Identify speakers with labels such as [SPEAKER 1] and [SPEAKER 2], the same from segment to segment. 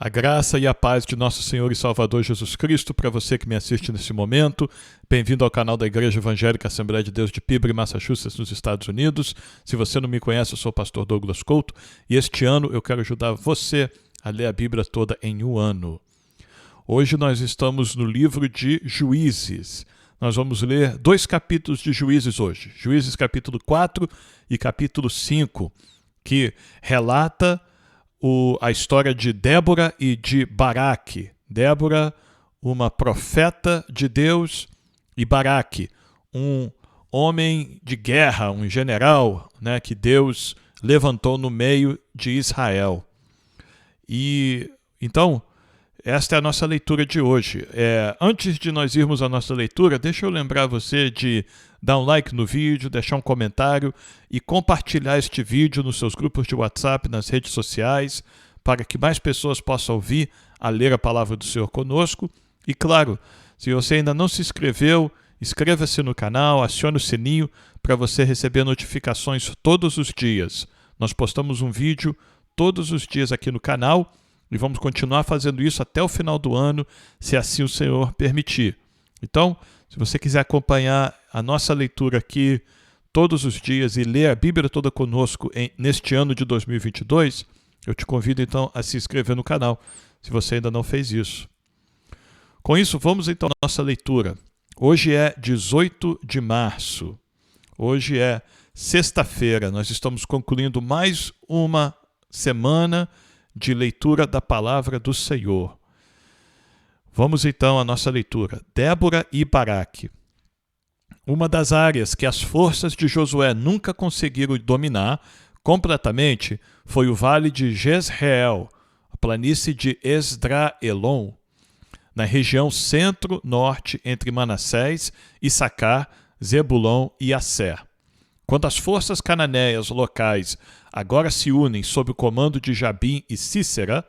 [SPEAKER 1] A graça e a paz de nosso Senhor e Salvador Jesus Cristo para você que me assiste nesse momento. Bem-vindo ao canal da Igreja Evangélica Assembleia de Deus de Peabody, Massachusetts, nos Estados Unidos. Se você não me conhece, eu sou o pastor Douglas Couto e este ano eu quero ajudar você a ler a Bíblia toda em um ano. Hoje nós estamos no livro de Juízes. Nós vamos ler 2 capítulos de Juízes hoje. Juízes capítulo 4 e capítulo 5, que relata a história de Débora e de Baraque. Débora, uma profeta de Deus, e Baraque, um homem de guerra, um general, né, que Deus levantou no meio de Israel. E então, esta é a nossa leitura de hoje. Antes de nós irmos à nossa leitura, deixa eu lembrar você de dar um like no vídeo, deixar um comentário e compartilhar este vídeo nos seus grupos de WhatsApp, nas redes sociais, para que mais pessoas possam ouvir a ler a palavra do Senhor conosco. E claro, se você ainda não se inscreveu, inscreva-se no canal, acione o sininho para você receber notificações todos os dias. Nós postamos um vídeo todos os dias aqui no canal e vamos continuar fazendo isso até o final do ano, se assim o Senhor permitir. Então, se você quiser acompanhar a nossa leitura aqui todos os dias e ler a Bíblia toda conosco neste ano de 2022, eu te convido então a se inscrever no canal, se você ainda não fez isso. Com isso, vamos então à nossa leitura. Hoje é 18 de março. Hoje é sexta-feira. Nós estamos concluindo mais uma semana de leitura da palavra do Senhor. Vamos então à nossa leitura. Débora e Baraque. Uma das áreas que as forças de Josué nunca conseguiram dominar completamente foi o vale de Jezreel, a planície de Esdraelon, na região centro-norte entre Manassés, Issacar, Zebulon e Asser. Quando as forças cananeias locais agora se unem sob o comando de Jabim e Sísera,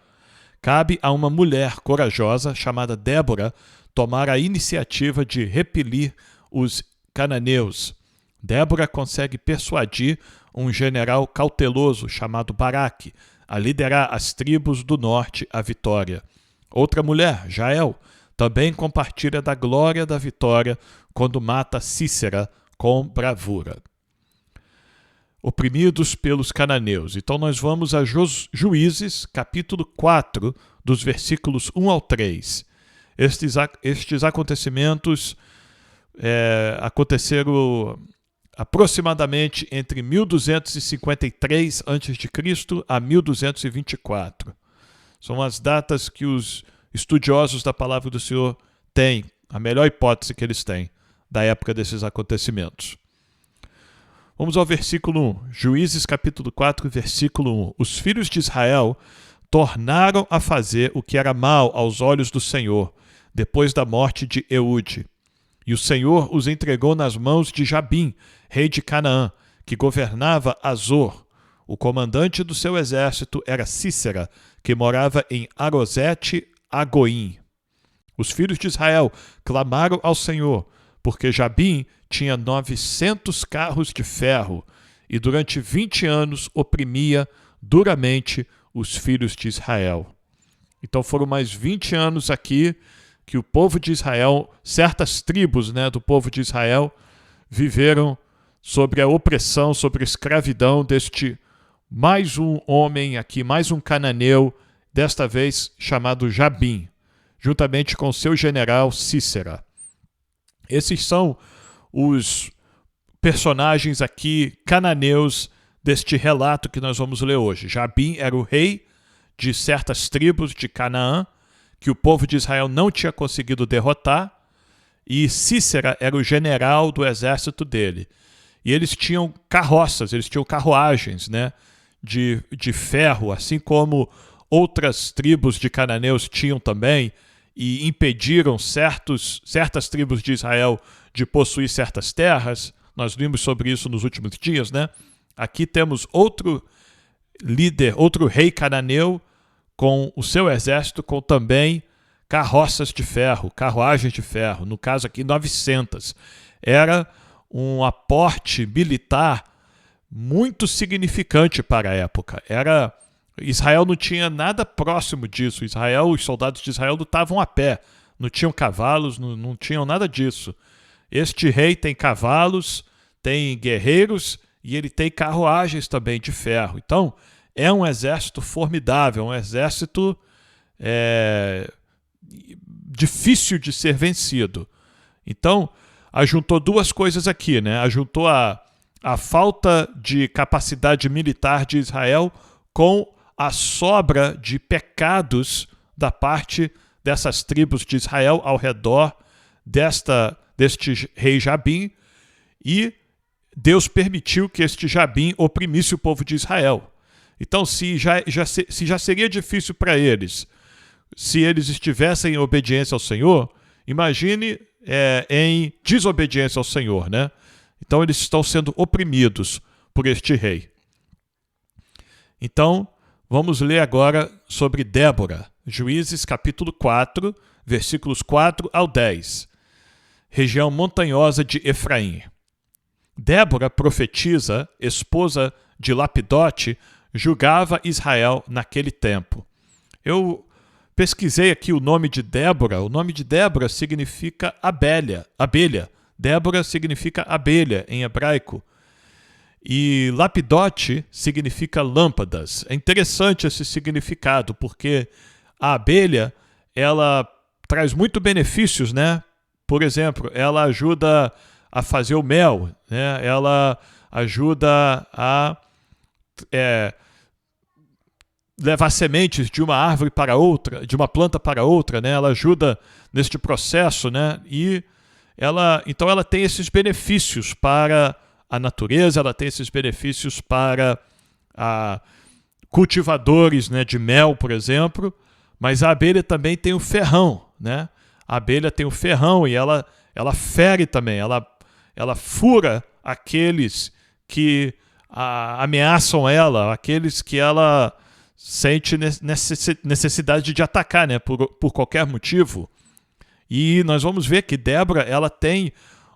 [SPEAKER 1] cabe a uma mulher corajosa chamada Débora tomar a iniciativa de repelir os cananeus. Débora consegue persuadir um general cauteloso chamado Baraque a liderar as tribos do norte à vitória. Outra mulher, Jael, também compartilha da glória da vitória quando mata Sísera com bravura. Oprimidos pelos cananeus. Então nós vamos a Juízes, capítulo 4, dos versículos 1 ao 3. Estes acontecimentos aconteceram aproximadamente entre 1253 a.C. a 1224. São as datas que os estudiosos da palavra do Senhor têm, a melhor hipótese que eles têm da época desses acontecimentos. Vamos ao versículo 1, Juízes capítulo 4, versículo 1. Os filhos de Israel tornaram a fazer o que era mal aos olhos do Senhor, depois da morte de Eude. E o Senhor os entregou nas mãos de Jabim, rei de Canaã, que governava Azor. O comandante do seu exército era Sísera, que morava em Arosete-Agoim. Os filhos de Israel clamaram ao Senhor, porque Jabim tinha 900 carros de ferro e durante 20 anos oprimia duramente os filhos de Israel. Então foram mais 20 anos aqui que o povo de Israel, certas tribos, do povo de Israel, viveram sobre a opressão, sobre a escravidão deste mais um homem aqui, mais um cananeu, desta vez chamado Jabim, juntamente com seu general Sísera. Esses são os personagens aqui cananeus deste relato que nós vamos ler hoje. Jabim era o rei de certas tribos de Canaã, que o povo de Israel não tinha conseguido derrotar, e Sísera era o general do exército dele. E eles tinham carroças, eles tinham carruagens, de ferro, assim como outras tribos de cananeus tinham também, e impediram certas tribos de Israel de possuir certas terras. Nós vimos sobre isso nos últimos dias, Aqui temos outro líder, outro rei cananeu com o seu exército, com também carroças de ferro, carruagens de ferro, no caso aqui 900. Era um aporte militar muito significante para a época. Era Israel não tinha nada próximo disso. Os soldados de Israel lutavam a pé, não tinham cavalos, não tinham nada disso. Este rei tem cavalos, tem guerreiros e ele tem carruagens também de ferro. Então, é um exército formidável, um exército difícil de ser vencido. Então, ajuntou duas coisas aqui, né? Ajuntou a falta de capacidade militar de Israel com a sobra de pecados da parte dessas tribos de Israel ao redor deste rei Jabim, e Deus permitiu que este Jabim oprimisse o povo de Israel. Então, se já seria difícil para eles, se eles estivessem em obediência ao Senhor, imagine em desobediência ao Senhor, né? Então, eles estão sendo oprimidos por este rei. Então, vamos ler agora sobre Débora. Juízes capítulo 4, versículos 4 ao 10. Região montanhosa de Efraim. Débora, profetisa, esposa de Lapidote, julgava Israel naquele tempo. Eu pesquisei aqui o nome de Débora. O nome de Débora significa abelha. Débora significa abelha em hebraico. E Lapidote significa lâmpadas. É interessante esse significado, porque a abelha, ela traz muito benefícios, né? Por exemplo, ela ajuda a fazer o mel, né? Ela ajuda a levar sementes de uma árvore para outra, de uma planta para outra, né? Ela ajuda neste processo, né? E então ela tem esses benefícios para a natureza, ela tem esses benefícios para cultivadores, né, de mel, por exemplo, mas a abelha também tem o ferrão, né? A abelha tem o ferrão e ela fere também, ela fura aqueles que ameaçam ela, aqueles que ela sente necessidade de atacar, né, por qualquer motivo. E nós vamos ver que Débora, ela tem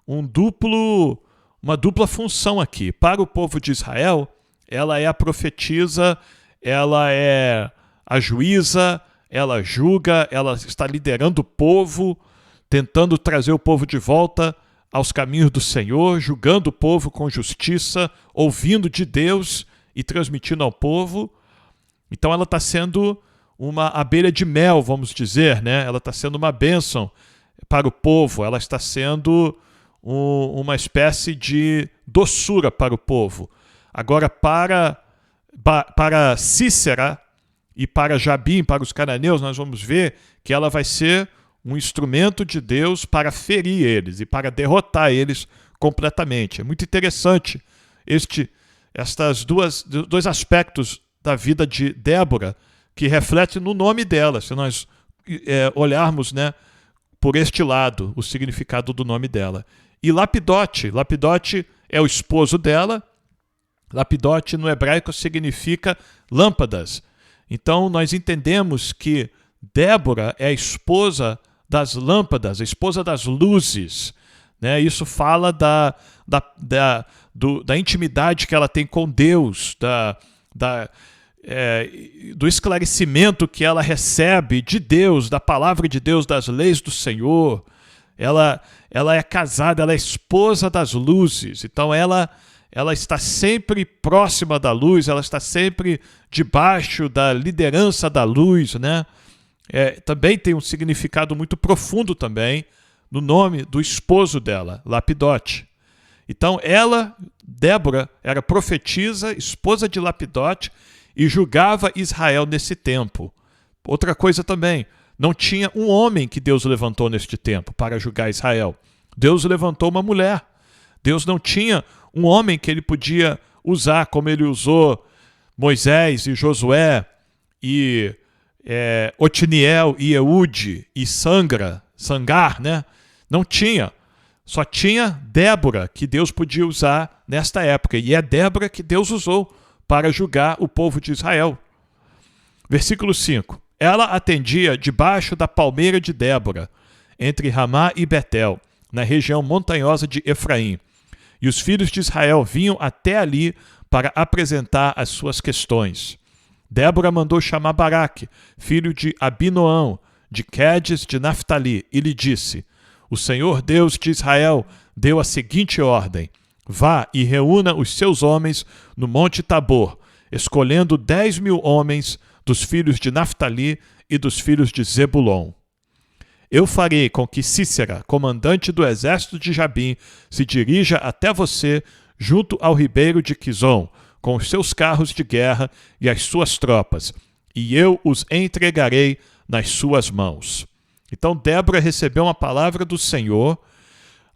[SPEAKER 1] uma dupla função aqui. Para o povo de Israel, ela é a profetisa, ela é a juíza, ela julga, ela está liderando o povo, tentando trazer o povo de volta aos caminhos do Senhor, julgando o povo com justiça, ouvindo de Deus e transmitindo ao povo. Então ela está sendo uma abelha de mel, vamos dizer, né? Ela está sendo uma bênção para o povo, ela está sendo uma espécie de doçura para o povo. Agora, para Sísera e para Jabim, para os cananeus, nós vamos ver que ela vai ser um instrumento de Deus para ferir eles e para derrotar eles completamente. É muito interessante dois aspectos da vida de Débora que refletem no nome dela, se nós olharmos, né, por este lado, o significado do nome dela. E Lapidote é o esposo dela. Lapidote no hebraico significa lâmpadas. Então nós entendemos que Débora é a esposa das lâmpadas, a esposa das luzes, né? Isso fala da intimidade que ela tem com Deus, do esclarecimento que ela recebe de Deus, da palavra de Deus, das leis do Senhor. Ela é casada, ela é esposa das luzes. Então ela está sempre próxima da luz, ela está sempre debaixo da liderança da luz, né? Também tem um significado muito profundo também no nome do esposo dela, Lapidote. Então Débora, era profetisa, esposa de Lapidote, e julgava Israel nesse tempo. Outra coisa também, não tinha um homem que Deus levantou neste tempo para julgar Israel. Deus levantou uma mulher. Deus não tinha um homem que ele podia usar, como ele usou Moisés e Josué e Otiniel e Eude e Sangar, né? Não tinha. Só tinha Débora que Deus podia usar nesta época. E é Débora que Deus usou para julgar o povo de Israel. Versículo 5. Ela atendia debaixo da palmeira de Débora, entre Ramá e Betel, na região montanhosa de Efraim. E os filhos de Israel vinham até ali para apresentar as suas questões. Débora mandou chamar Baraque, filho de Abinoão, de Quedes de Naftali, e lhe disse: o Senhor Deus de Israel deu a seguinte ordem: vá e reúna os seus homens no monte Tabor, escolhendo 10.000 homens dos filhos de Naftali e dos filhos de Zebulon. Eu farei com que Sísera, comandante do exército de Jabim, se dirija até você junto ao ribeiro de Quizon, com os seus carros de guerra e as suas tropas, e eu os entregarei nas suas mãos. Então Débora recebeu uma palavra do Senhor,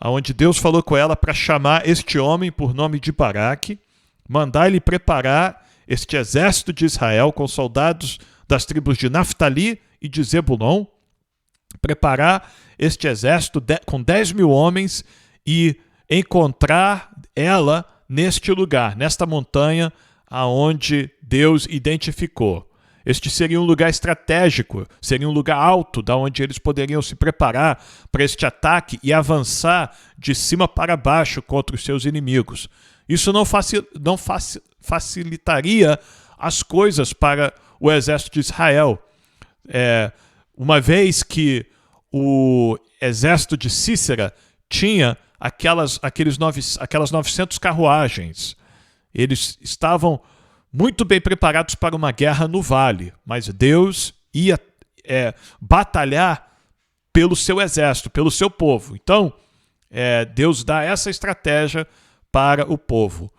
[SPEAKER 1] onde Deus falou com ela para chamar este homem por nome de Baraque, mandar ele preparar este exército de Israel com soldados das tribos de Naftali e de Zebulon, preparar este exército com 10.000 homens e encontrar ela neste lugar, nesta montanha aonde Deus identificou. Este seria um lugar estratégico, seria um lugar alto, da onde eles poderiam se preparar para este ataque e avançar de cima para baixo contra os seus inimigos. Isso não facilitaria as coisas para o exército de Israel. Uma vez que o exército de Sísera tinha aquelas 900 carruagens. Eles estavam muito bem preparados para uma guerra no vale, mas Deus ia batalhar pelo seu exército, pelo seu povo. Então, Deus dá essa estratégia para o povo.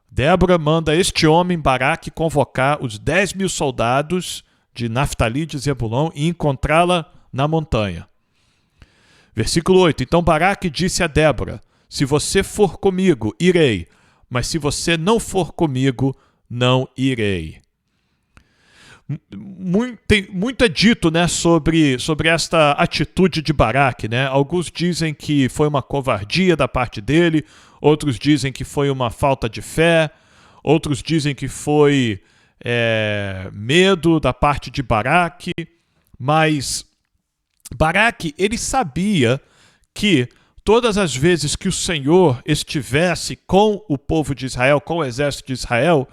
[SPEAKER 1] Débora manda este homem, Baraque, convocar os 10.000 soldados de Naftali e de Zebulon e encontrá-la na montanha. Versículo 8. Então Baraque disse a Débora: se você for comigo, irei, mas se você não for comigo, não irei. Muito é dito, né, sobre esta atitude de Baraque, né? Alguns dizem que foi uma covardia da parte dele, outros dizem que foi uma falta de fé, outros dizem que foi medo da parte de Baraque, mas Baraque, ele sabia que todas as vezes que o Senhor estivesse com o povo de Israel, com o exército de Israel,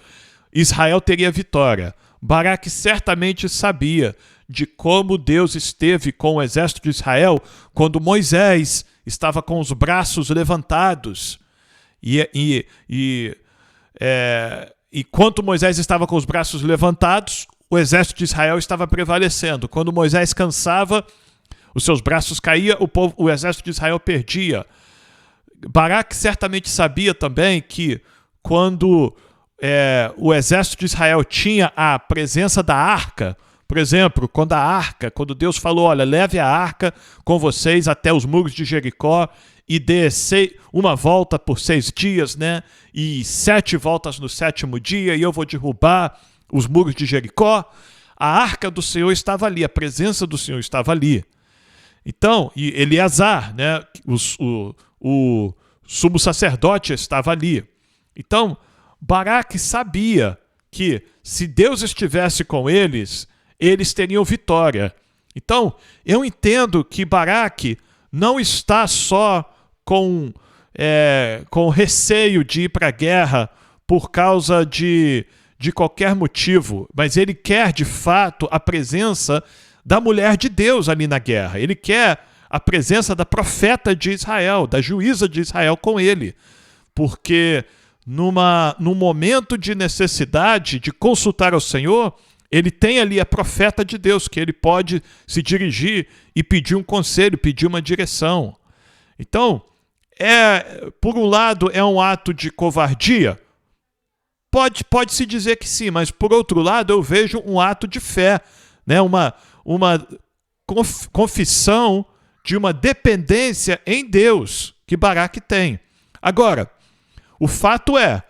[SPEAKER 1] Israel teria vitória. Baraque certamente sabia de como Deus esteve com o exército de Israel quando Moisés estava com os braços levantados. E enquanto Moisés estava com os braços levantados, o exército de Israel estava prevalecendo. Quando Moisés cansava, os seus braços caíam, o exército de Israel perdia. Baraque certamente sabia também que quando o exército de Israel tinha a presença da arca, por exemplo, quando Deus falou: olha, leve a arca com vocês até os muros de Jericó e dê uma volta por 6 dias, né? E 7 voltas no 7º dia, e eu vou derrubar os muros de Jericó. A arca do Senhor estava ali, a presença do Senhor estava ali. Então, e Eleazar, né, o sumo sacerdote, estava ali. Então, Baraque sabia que se Deus estivesse com eles, eles teriam vitória. Então, eu entendo que Baraque não está só com receio de ir para a guerra por causa de qualquer motivo, mas ele quer, de fato, a presença da mulher de Deus ali na guerra. Ele quer a presença da profeta de Israel, da juíza de Israel com ele. Porque num momento de necessidade de consultar ao Senhor, ele tem ali a profeta de Deus, que ele pode se dirigir e pedir um conselho, pedir uma direção. Então, por um lado, é um ato de covardia? Pode-se dizer que sim, mas por outro lado, eu vejo um ato de fé, né? Uma confissão de uma dependência em Deus que Baraque tem. Agora, o fato é,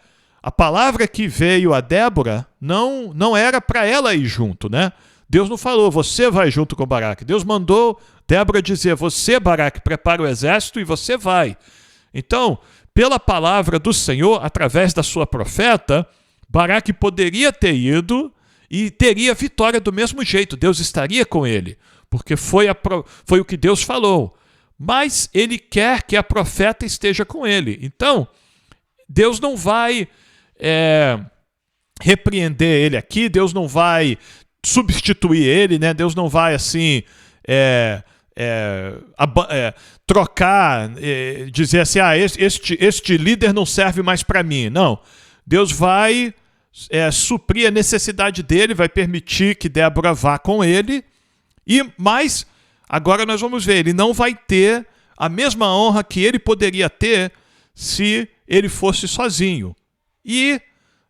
[SPEAKER 1] a palavra que veio a Débora não era para ela ir junto, né? Deus não falou: você vai junto com Baraque. Deus mandou Débora dizer: você, Baraque, prepara o exército e você vai. Então, pela palavra do Senhor, através da sua profeta, Baraque poderia ter ido e teria vitória do mesmo jeito. Deus estaria com ele, porque foi o que Deus falou. Mas ele quer que a profeta esteja com ele. Então, Deus não vai repreender ele aqui, Deus não vai substituir ele, né? Deus não vai assim trocar, dizer assim, este líder não serve mais para mim. Não, Deus vai suprir a necessidade dele, vai permitir que Débora vá com ele, mas agora nós vamos ver, ele não vai ter a mesma honra que ele poderia ter se ele fosse sozinho. E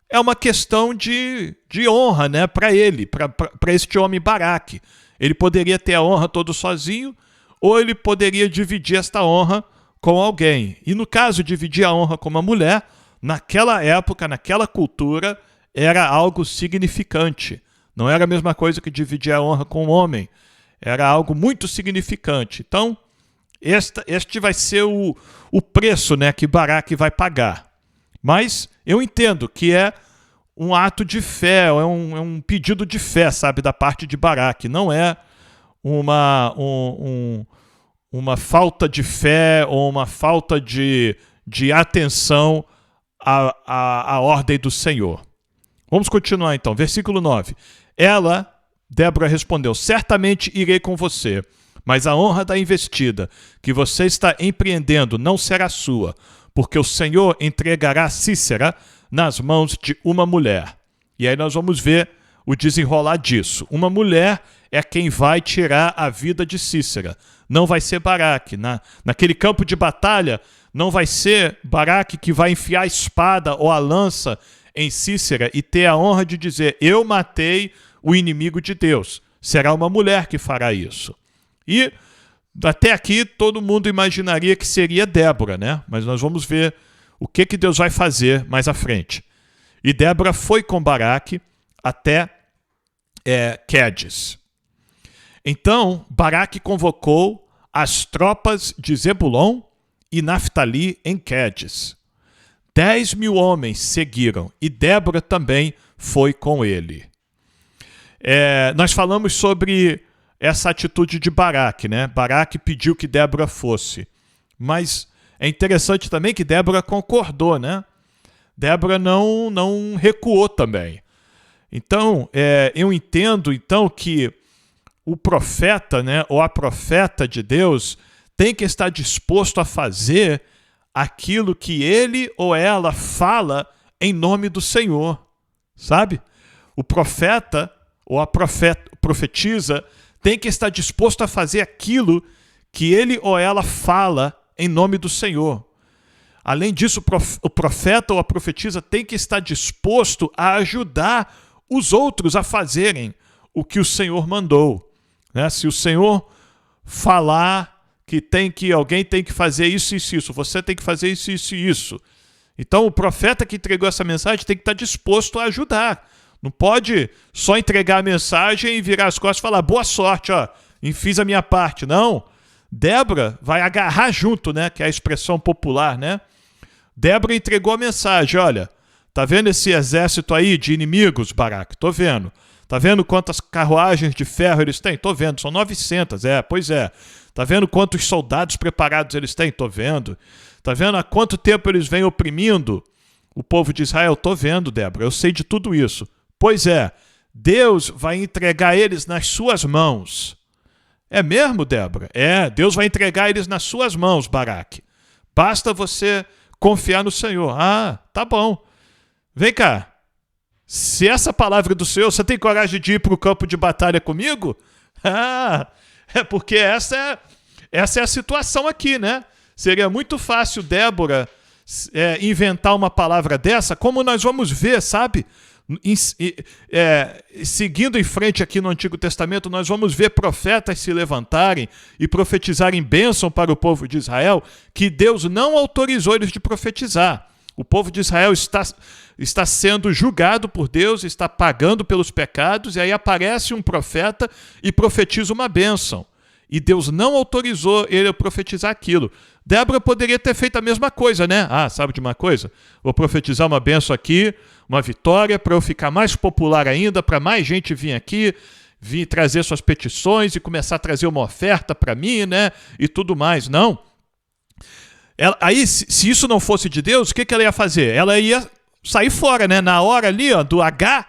[SPEAKER 1] é uma questão de honra, né, para ele, para este homem Baraque. Ele poderia ter a honra todo sozinho, ou ele poderia dividir esta honra com alguém. E no caso de dividir a honra com uma mulher, naquela época, naquela cultura, era algo significante. Não era a mesma coisa que dividir a honra com um homem. Era algo muito significante. Então, este vai ser o preço, né, que Baraque vai pagar. Mas eu entendo que é um ato de fé, é um pedido de fé, sabe, da parte de Baraque. Não é uma falta de fé ou uma falta de atenção à ordem do Senhor. Vamos continuar então. Versículo 9. Débora respondeu, certamente irei com você, mas a honra da investida que você está empreendendo não será sua, porque o Senhor entregará Cícera nas mãos de uma mulher. E aí nós vamos ver o desenrolar disso. Uma mulher é quem vai tirar a vida de Cícera. Não vai ser Baraque. Naquele campo de batalha, não vai ser Baraque que vai enfiar a espada ou a lança em Cícera e ter a honra de dizer, eu matei o inimigo de Deus. Será uma mulher que fará isso. E até aqui todo mundo imaginaria que seria Débora, né? Mas nós vamos ver o que Deus vai fazer mais à frente. E Débora foi com Baraque até Quedes. Então Baraque convocou as tropas de Zebulon e Naftali em Quedes. 10.000 homens seguiram e Débora também foi com ele. Nós falamos sobre essa atitude de Baraque, né? Baraque pediu que Débora fosse. Mas é interessante também que Débora concordou, né? Débora não recuou também. Então, eu entendo então que o profeta, né, ou a profeta de Deus tem que estar disposto a fazer aquilo que ele ou ela fala em nome do Senhor, sabe? O profeta ou a profetisa tem que estar disposto a fazer aquilo que ele ou ela fala em nome do Senhor. Além disso, o profeta ou a profetisa tem que estar disposto a ajudar os outros a fazerem o que o Senhor mandou. Né? Se o Senhor falar que alguém tem que fazer isso, isso, isso, você tem que fazer isso, isso e isso. Então o profeta que entregou essa mensagem tem que estar disposto a ajudar. Não pode só entregar a mensagem e virar as costas e falar, boa sorte, ó, fiz a minha parte. Não. Débora vai agarrar junto, né, que é a expressão popular, né? Débora entregou a mensagem, olha, tá vendo esse exército aí de inimigos, Baraque? Tô vendo. Tá vendo quantas carruagens de ferro eles têm? Tô vendo, são 900, pois é. Tá vendo quantos soldados preparados eles têm? Tô vendo. Tá vendo há quanto tempo eles vêm oprimindo o povo de Israel? Tô vendo, Débora, eu sei de tudo isso. Pois é, Deus vai entregar eles nas suas mãos. É mesmo, Débora? Deus vai entregar eles nas suas mãos, Baraque. Basta você confiar no Senhor. Ah, tá bom. Vem cá. Se essa palavra é do Senhor, você tem coragem de ir para o campo de batalha comigo? Porque essa é a situação aqui, né? Seria muito fácil Débora inventar uma palavra dessa, como nós vamos ver, sabe? Seguindo em frente aqui no Antigo Testamento, nós vamos ver profetas se levantarem e profetizarem bênção para o povo de Israel, que Deus não autorizou eles de profetizar. O povo de Israel está sendo julgado por Deus, está pagando pelos pecados, e aí aparece um profeta e profetiza uma bênção. E Deus não autorizou ele a profetizar aquilo. Débora poderia ter feito a mesma coisa, né? Sabe de uma coisa? Vou profetizar uma bênção aqui, uma vitória, para eu ficar mais popular ainda, para mais gente vir aqui, vir trazer suas petições e começar a trazer uma oferta para mim, né? E tudo mais. Não. Aí, se isso não fosse de Deus, o que ela ia fazer? Ela ia sair fora, né? Na hora ali, ó, do H,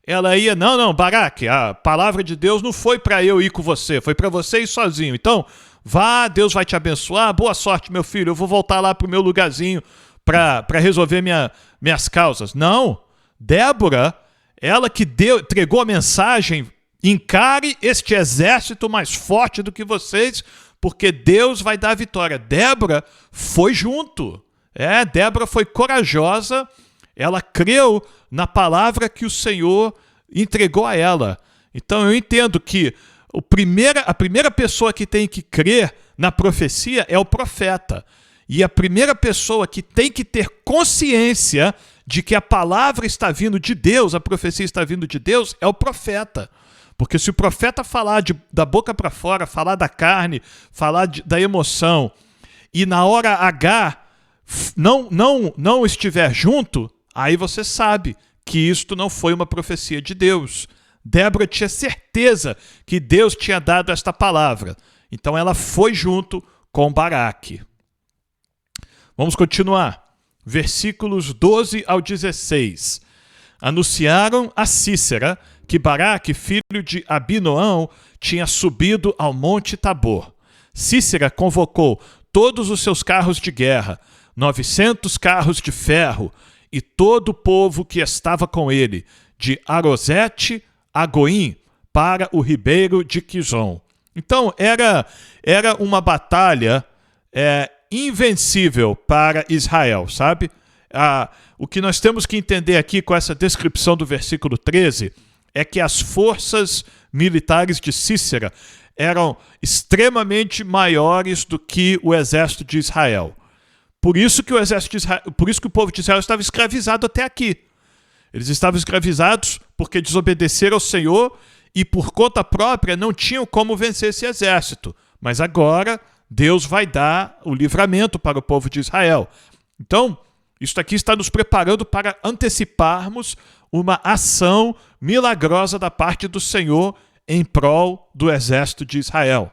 [SPEAKER 1] ela ia, não, Baraque, a palavra de Deus não foi para eu ir com você, foi para você ir sozinho. Então, vá, Deus vai te abençoar, boa sorte, meu filho, eu vou voltar lá pro meu lugarzinho para resolver minhas causas. Não, Débora, ela que entregou a mensagem, encare este exército mais forte do que vocês, porque Deus vai dar a vitória. Débora foi junto. Débora foi corajosa, ela creu na palavra que o Senhor entregou a ela. Então eu entendo que a primeira pessoa que tem que crer na profecia é o profeta. E a primeira pessoa que tem que ter consciência de que a palavra está vindo de Deus, a profecia está vindo de Deus, é o profeta. Porque se o profeta falar da boca para fora, falar da carne, falar da emoção, e na hora H não estiver junto, aí você sabe que isto não foi uma profecia de Deus. Débora tinha certeza que Deus tinha dado esta palavra. Então ela foi junto com Baraque. Vamos continuar. Versículos 12 ao 16. Anunciaram a Sísera que Baraque, filho de Abinoão, tinha subido ao monte Tabor. Sísera convocou todos os seus carros de guerra, 900 carros de ferro, e todo o povo que estava com ele, de Arosete a Goim, para o ribeiro de Quizon. Então, era uma batalha invencível para Israel, sabe? O que nós temos que entender aqui com essa descrição do versículo 13 é que as forças militares de Sísera eram extremamente maiores do que o exército de Israel. Por isso que o povo de Israel estava escravizado até aqui. Eles estavam escravizados porque desobedeceram ao Senhor e por conta própria não tinham como vencer esse exército. Mas agora Deus vai dar o livramento para o povo de Israel. Então, isso aqui está nos preparando para anteciparmos uma ação milagrosa da parte do Senhor em prol do exército de Israel.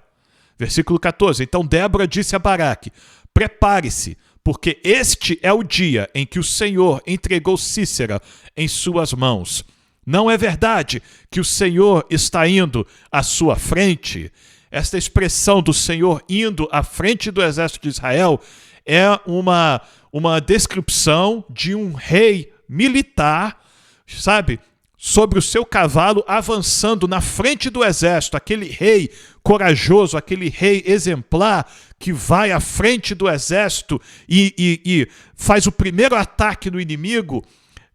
[SPEAKER 1] Versículo 14. Então Débora disse a Baraque: prepare-se, porque este é o dia em que o Senhor entregou Sísera em suas mãos. Não é verdade que o Senhor está indo à sua frente? Esta expressão do Senhor indo à frente do exército de Israel é uma descrição de um rei militar, sabe, sobre o seu cavalo avançando na frente do exército, aquele rei corajoso, aquele rei exemplar que vai à frente do exército e faz o primeiro ataque no inimigo.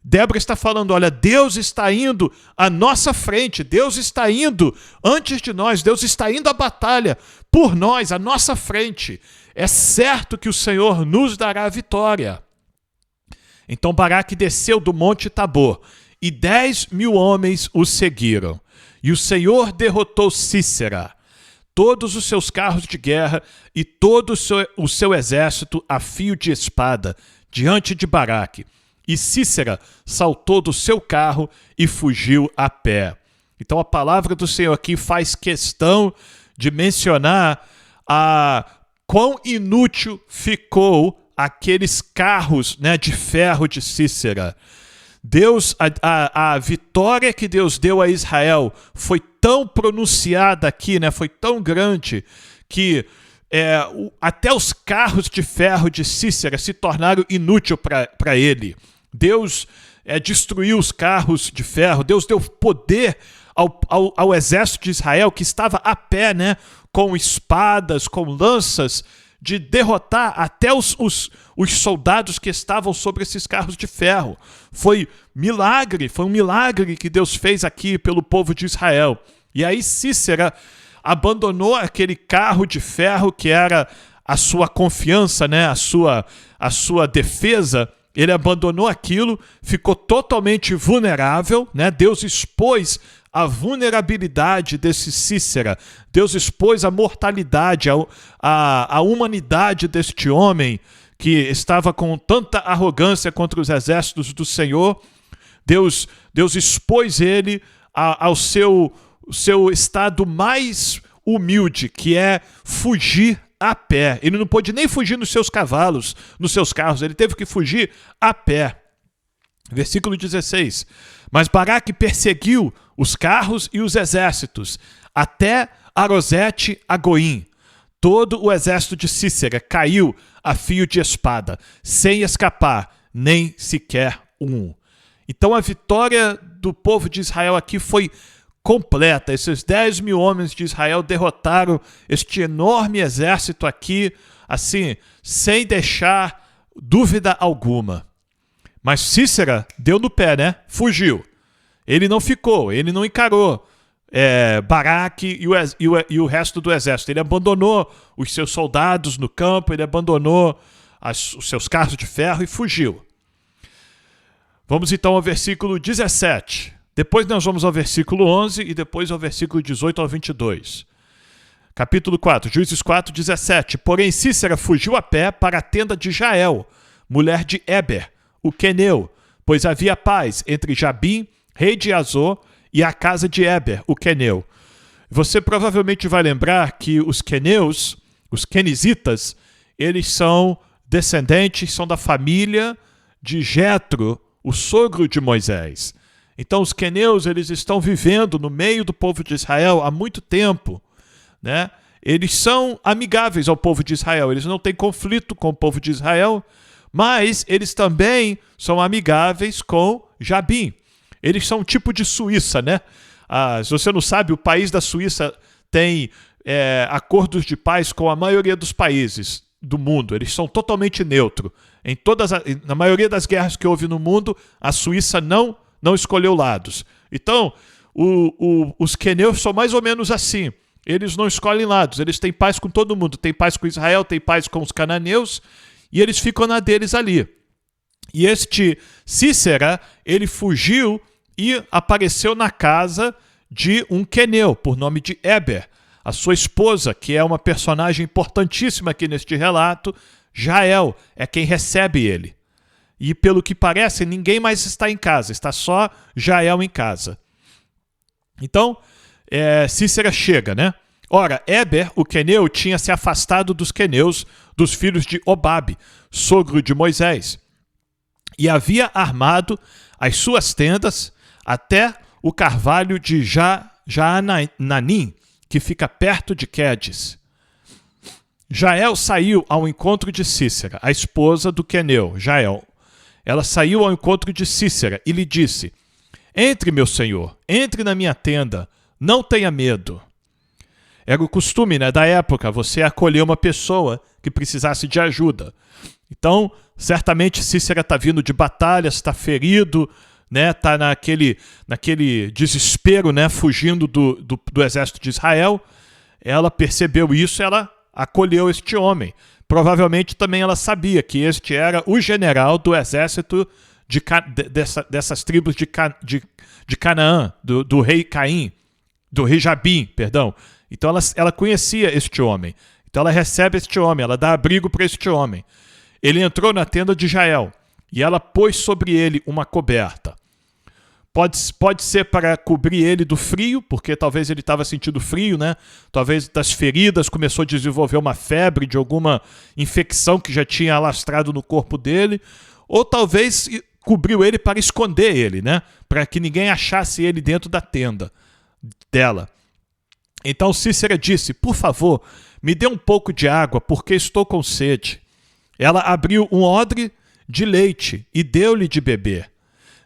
[SPEAKER 1] Débora está falando, olha, Deus está indo à nossa frente, Deus está indo antes de nós, Deus está indo à batalha por nós, à nossa frente. É certo que o Senhor nos dará a vitória. Então Baraque desceu do monte Tabor, e 10.000 homens o seguiram. E o Senhor derrotou Sísera, todos os seus carros de guerra e todo o seu exército a fio de espada, diante de Baraque. E Sísera saltou do seu carro e fugiu a pé. Então a palavra do Senhor aqui faz questão de mencionar quão inútil ficou aqueles carros, né, de ferro de Sísera. A vitória que Deus deu a Israel foi tão pronunciada aqui, né, foi tão grande, que até os carros de ferro de Sísera se tornaram inúteis para ele. Deus destruiu os carros de ferro, Deus deu poder ao exército de Israel, que estava a pé, né, com espadas, com lanças, de derrotar até os soldados que estavam sobre esses carros de ferro. Foi um milagre que Deus fez aqui pelo povo de Israel. E aí Sísera abandonou aquele carro de ferro que era a sua confiança, né, a sua defesa. Ele abandonou aquilo, ficou totalmente vulnerável, né? Deus expôs a vulnerabilidade desse Sísera. Deus expôs a mortalidade, a humanidade deste homem que estava com tanta arrogância contra os exércitos do Senhor. Deus expôs ele ao seu estado mais humilde, que é fugir a pé. Ele não pôde nem fugir nos seus cavalos, nos seus carros, ele teve que fugir a pé. Versículo 16. Mas Baraque perseguiu os carros e os exércitos, até Arosete Agoim. Todo o exército de Cícera caiu a fio de espada, sem escapar, nem sequer um. Então a vitória do povo de Israel aqui foi completa. Esses 10 mil homens de Israel derrotaram este enorme exército aqui, assim, sem deixar dúvida alguma. Mas Cícera deu no pé, né? Fugiu. Ele não ficou, ele não encarou Baraque e o resto do exército. Ele abandonou os seus soldados no campo, ele abandonou os seus carros de ferro e fugiu. Vamos então ao versículo 17. Depois nós vamos ao versículo 11 e depois ao versículo 18 ao 22. Capítulo 4, Juízes 4, 17. Porém Cícera fugiu a pé para a tenda de Jael, mulher de Éber, o queneu, pois havia paz entre Jabim, rei de Azor, e a casa de Éber, o queneu. Você provavelmente vai lembrar que os queneus, os quenizitas, eles são descendentes, são da família de Jetro, o sogro de Moisés. Então os queneus, eles estão vivendo no meio do povo de Israel há muito tempo, né? Eles são amigáveis ao povo de Israel, eles não têm conflito com o povo de Israel, mas eles também são amigáveis com Jabim. Eles são um tipo de Suíça, né? Se você não sabe, o país da Suíça tem acordos de paz com a maioria dos países do mundo. Eles são totalmente neutros. Na maioria das guerras que houve no mundo, a Suíça não escolheu lados. Então, os queneus são mais ou menos assim. Eles não escolhem lados, eles têm paz com todo mundo. Tem paz com Israel, tem paz com os cananeus, e eles ficam na deles ali. E este Cícera, ele fugiu e apareceu na casa de um queneu, por nome de Éber. A sua esposa, que é uma personagem importantíssima aqui neste relato, Jael, é quem recebe ele. E pelo que parece, ninguém mais está em casa, está só Jael em casa. Então, Cícera chega, né? Ora, Éber, o queneu, tinha se afastado dos queneus, dos filhos de Obabe, sogro de Moisés, e havia armado as suas tendas até o carvalho de Jaananim, que fica perto de Quedes. Jael saiu ao encontro de Cícera, a esposa do queneu, Jael. Ela saiu ao encontro de Cícera e lhe disse: entre, meu senhor, entre na minha tenda, não tenha medo. Era o costume, né, da época, você acolher uma pessoa que precisasse de ajuda. Então, certamente Cícera está vindo de batalha, está ferido, né, está naquele desespero, né, fugindo do exército de Israel. Ela percebeu isso, ela acolheu este homem. Provavelmente também ela sabia que este era o general do exército dessas tribos de Canaã, do rei Caim, do rei Jabim, perdão. Então ela conhecia este homem. Então ela recebe este homem, ela dá abrigo para este homem. Ele entrou na tenda de Jael e ela pôs sobre ele uma coberta. Pode ser para cobrir ele do frio, porque talvez ele estava sentindo frio, né? Talvez das feridas começou a desenvolver uma febre de alguma infecção que já tinha alastrado no corpo dele, ou talvez cobriu ele para esconder ele, né? Para que ninguém achasse ele dentro da tenda dela. Então Cícera disse: por favor, me dê um pouco de água, porque estou com sede. Ela abriu um odre de leite e deu-lhe de beber.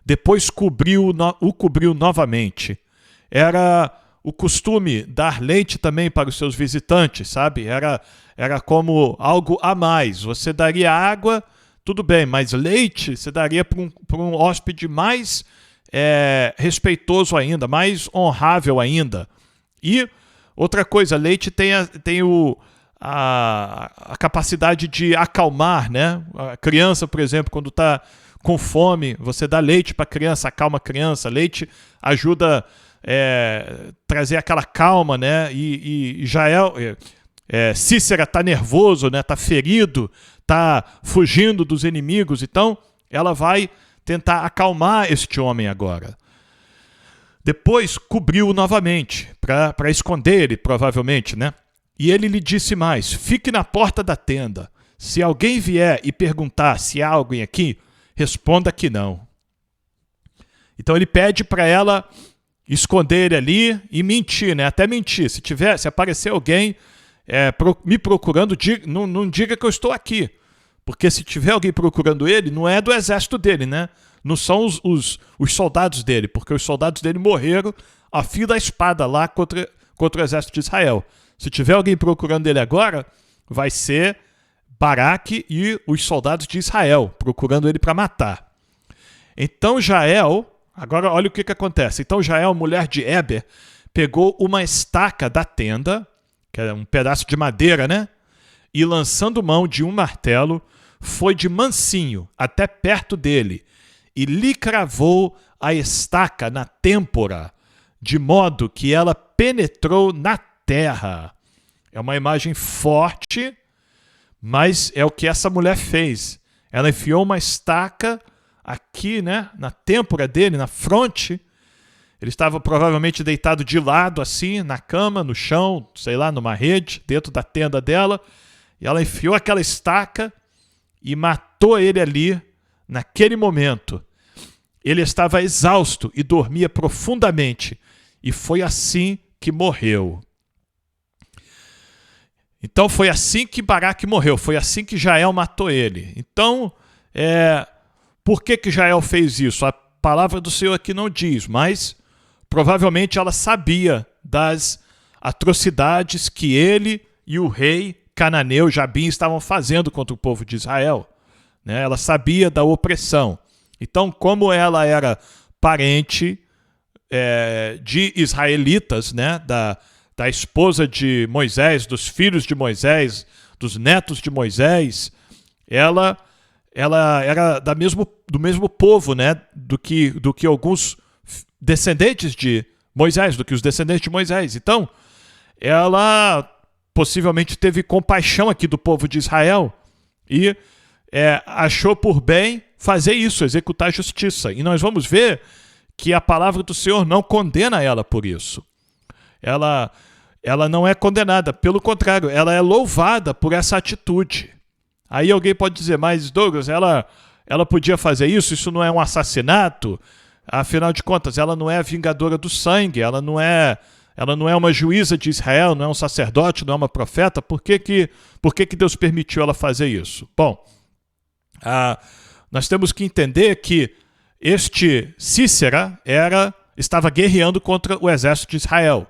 [SPEAKER 1] Depois o cobriu novamente. Era o costume dar leite também para os seus visitantes, sabe? Era como algo a mais. Você daria água, tudo bem, mas leite você daria para um hóspede mais respeitoso ainda, mais honrável ainda. E outra coisa, leite tem a capacidade de acalmar, né? A criança, por exemplo, quando está com fome, você dá leite para a criança, acalma a criança. Leite ajuda a trazer aquela calma, né? E Cícera está nervoso, né? Está ferido, está fugindo dos inimigos. Então, ela vai tentar acalmar este homem agora. Depois, cobriu-o novamente, para esconder ele, provavelmente, né? E ele lhe disse mais: fique na porta da tenda. Se alguém vier e perguntar se há alguém aqui, responda que não. Então ele pede para ela esconder ele ali e mentir, né? Até mentir. Se aparecer alguém me procurando, não diga que eu estou aqui. Porque se tiver alguém procurando ele, não é do exército dele, né? Não são os soldados dele, porque os soldados dele morreram a fio da espada lá contra o exército de Israel. Se tiver alguém procurando ele agora, vai ser Baraque e os soldados de Israel procurando ele para matar. Então Jael, agora olha o que acontece. Então Jael, mulher de Heber, pegou uma estaca da tenda, que é um pedaço de madeira, né? E lançando mão de um martelo, foi de mansinho até perto dele e lhe cravou a estaca na têmpora, de modo que ela penetrou na terra. É uma imagem forte, mas é o que essa mulher fez. Ela enfiou uma estaca aqui, né, na têmpora dele, na fronte. Ele estava provavelmente deitado de lado, assim, na cama, no chão, sei lá, numa rede, dentro da tenda dela. E ela enfiou aquela estaca e matou ele ali, naquele momento. Ele estava exausto e dormia profundamente. E foi assim que morreu. Então foi assim que Baraque morreu. Foi assim que Jael matou ele. Então, por que Jael fez isso? A palavra do Senhor aqui não diz, mas provavelmente ela sabia das atrocidades que ele e o rei cananeu Jabim estavam fazendo contra o povo de Israel. Né? Ela sabia da opressão. Então, como ela era parente de israelitas, né? da esposa de Moisés, dos filhos de Moisés, dos netos de Moisés, ela era do mesmo povo, né? do que alguns descendentes de Moisés, do que os descendentes de Moisés. Então, ela possivelmente teve compaixão aqui do povo de Israel e achou por bem fazer isso, executar a justiça. E nós vamos ver que a palavra do Senhor não condena ela por isso. Ela não é condenada, pelo contrário, ela é louvada por essa atitude. Aí alguém pode dizer, mas Douglas, ela podia fazer isso? Isso não é um assassinato? Afinal de contas, ela não é a vingadora do sangue, ela não é uma juíza de Israel, não é um sacerdote, não é uma profeta. Por que Deus permitiu ela fazer isso? Bom, nós temos que entender que este Sísera estava guerreando contra o exército de Israel.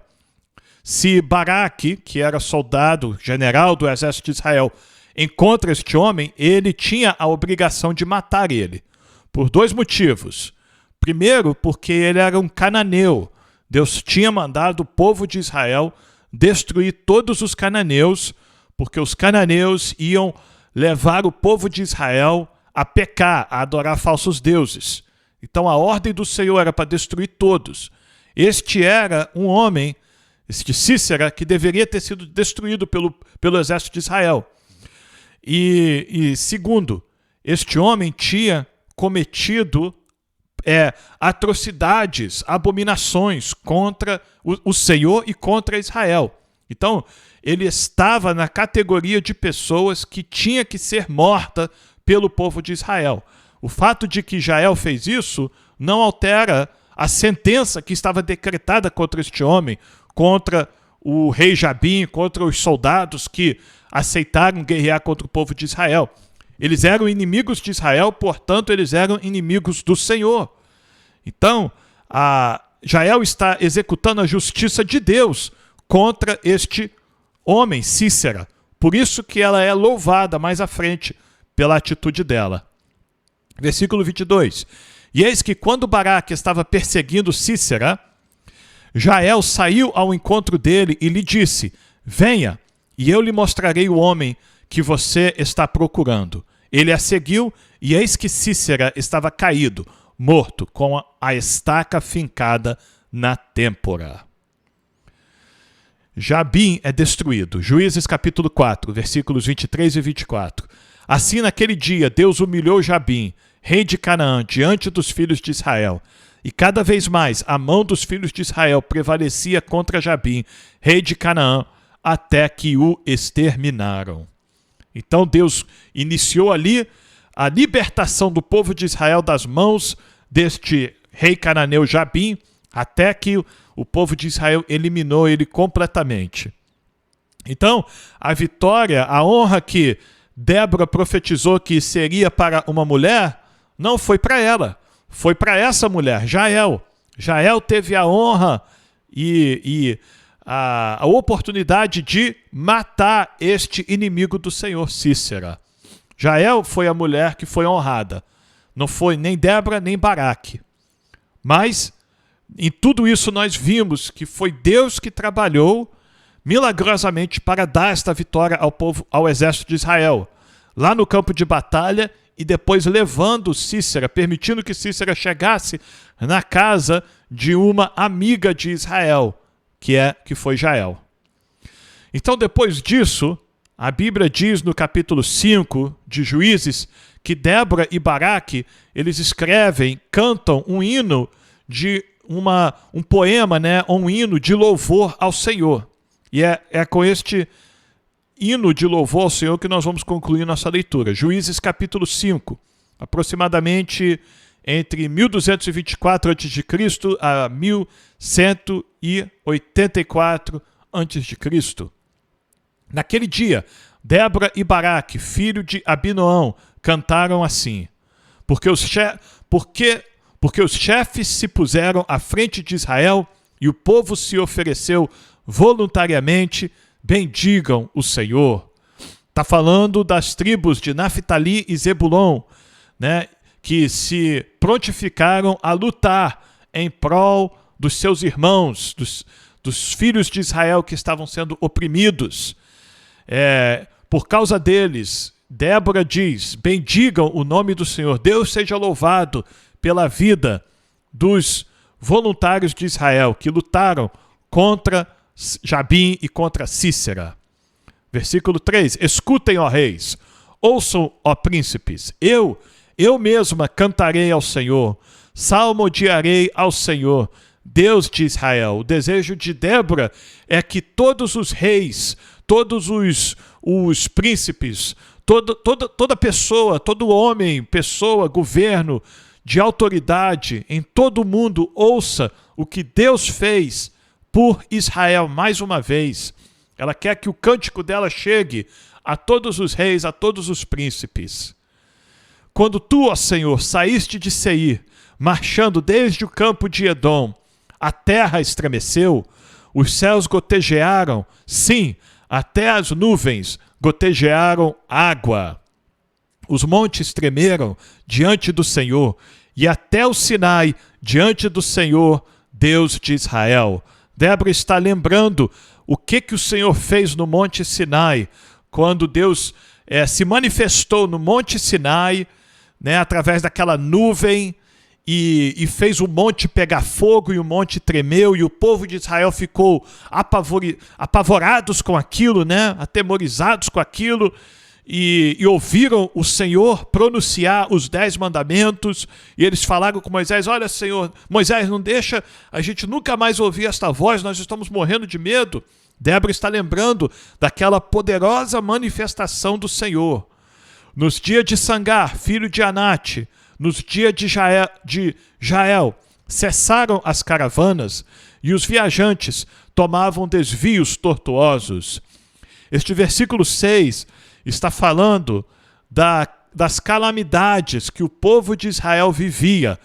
[SPEAKER 1] Se Baraque, que era soldado, general do exército de Israel, encontra este homem, ele tinha a obrigação de matar ele, por dois motivos. Primeiro, porque ele era um cananeu. Deus tinha mandado o povo de Israel destruir todos os cananeus, porque os cananeus iam levar o povo de Israel a pecar, a adorar falsos deuses. Então a ordem do Senhor era para destruir todos. Este era um homem, este Sísera, que deveria ter sido destruído pelo exército de Israel. E segundo, este homem tinha cometido atrocidades, abominações contra o Senhor e contra Israel. Então, ele estava na categoria de pessoas que tinha que ser morta pelo povo de Israel. O fato de que Jael fez isso não altera a sentença que estava decretada contra este homem, contra o rei Jabim, contra os soldados que aceitaram guerrear contra o povo de Israel. Eles eram inimigos de Israel, portanto, eles eram inimigos do Senhor. Então, Jael está executando a justiça de Deus contra este homem, Sísera. Por isso que ela é louvada mais à frente pela atitude dela. Versículo 22. E eis que quando Baraque estava perseguindo Sísera, Jael saiu ao encontro dele e lhe disse, venha, e eu lhe mostrarei o homem que você está procurando. Ele a seguiu, e eis que Sísera estava caído, morto, com a estaca fincada na têmpora. Jabim é destruído. Juízes capítulo 4, versículos 23 e 24. Assim, naquele dia, Deus humilhou Jabim, rei de Canaã, diante dos filhos de Israel. E cada vez mais a mão dos filhos de Israel prevalecia contra Jabim, rei de Canaã, até que o exterminaram. Então Deus iniciou ali a libertação do povo de Israel das mãos deste rei cananeu Jabim, até que o povo de Israel eliminou ele completamente. Então, a vitória, a honra que Débora profetizou que seria para uma mulher, não foi para ela, foi para essa mulher, Jael. Jael teve a honra e a oportunidade de matar este inimigo do Senhor, Sísera. Jael foi a mulher que foi honrada. Não foi nem Débora, nem Baraque. Mas, em tudo isso nós vimos que foi Deus que trabalhou milagrosamente para dar esta vitória ao povo, ao exército de Israel. Lá no campo de batalha e depois levando Sísera, permitindo que Sísera chegasse na casa de uma amiga de Israel, que foi Jael. Então, depois disso, a Bíblia diz no capítulo 5 de Juízes que Débora e Baraque, eles escrevem, cantam um hino de um poema, né, um hino de louvor ao Senhor. E é com este hino de louvor ao Senhor que nós vamos concluir nossa leitura. Juízes capítulo 5, aproximadamente entre 1224 a.C. a 1184 a.C. Naquele dia, Débora e Baraque, filho de Abinoão, cantaram assim: porque os chefes se puseram à frente de Israel e o povo se ofereceu voluntariamente, bendigam o Senhor. Está falando das tribos de Naftali e Zebulon, né, que se prontificaram a lutar em prol dos seus irmãos, dos filhos de Israel que estavam sendo oprimidos. Por causa deles, Débora diz: bendigam o nome do Senhor, Deus seja louvado pela vida dos voluntários de Israel que lutaram contra Jabim e contra Sísera. Versículo 3: escutem, ó reis, ouçam, ó príncipes, eu mesma cantarei ao Senhor, salmodiarei ao Senhor, Deus de Israel. O desejo de Débora é que todos os reis, todos os príncipes, toda pessoa, todo homem, pessoa, governo de autoridade em todo o mundo ouça o que Deus fez por Israel mais uma vez. Ela quer que o cântico dela chegue a todos os reis, a todos os príncipes. Quando tu, ó Senhor, saíste de Seir, marchando desde o campo de Edom, a terra estremeceu, os céus gotejaram, sim, até as nuvens gotejaram água. Os montes tremeram diante do Senhor, e até o Sinai diante do Senhor, Deus de Israel. Débora está lembrando o que o Senhor fez no Monte Sinai, quando Deus se manifestou no Monte Sinai, né, através daquela nuvem, e fez o monte pegar fogo, e o monte tremeu, e o povo de Israel ficou apavorados com aquilo, né, atemorizados com aquilo, e ouviram o Senhor pronunciar os 10 mandamentos, e eles falaram com Moisés: olha, Senhor, Moisés, não deixa a gente nunca mais ouvir esta voz, nós estamos morrendo de medo. Débora está lembrando daquela poderosa manifestação do Senhor. Nos dias de Sangar, filho de Anate, nos dias de Jael, cessaram as caravanas e os viajantes tomavam desvios tortuosos. Este versículo 6 está falando das calamidades que o povo de Israel vivia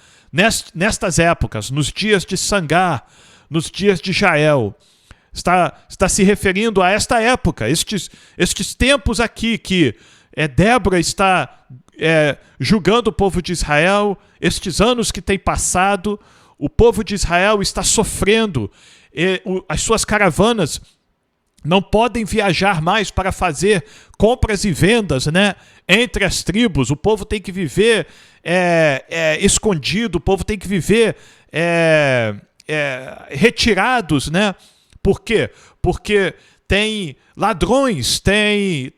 [SPEAKER 1] nestas épocas, nos dias de Sangar, nos dias de Jael. Está se referindo a esta época, estes tempos aqui que Débora está julgando o povo de Israel, estes anos que têm passado, o povo de Israel está sofrendo, as suas caravanas não podem viajar mais para fazer compras e vendas, né, entre as tribos. O povo tem que viver escondido, o povo tem que viver retirados, né? Por quê? Porque tem ladrões, tem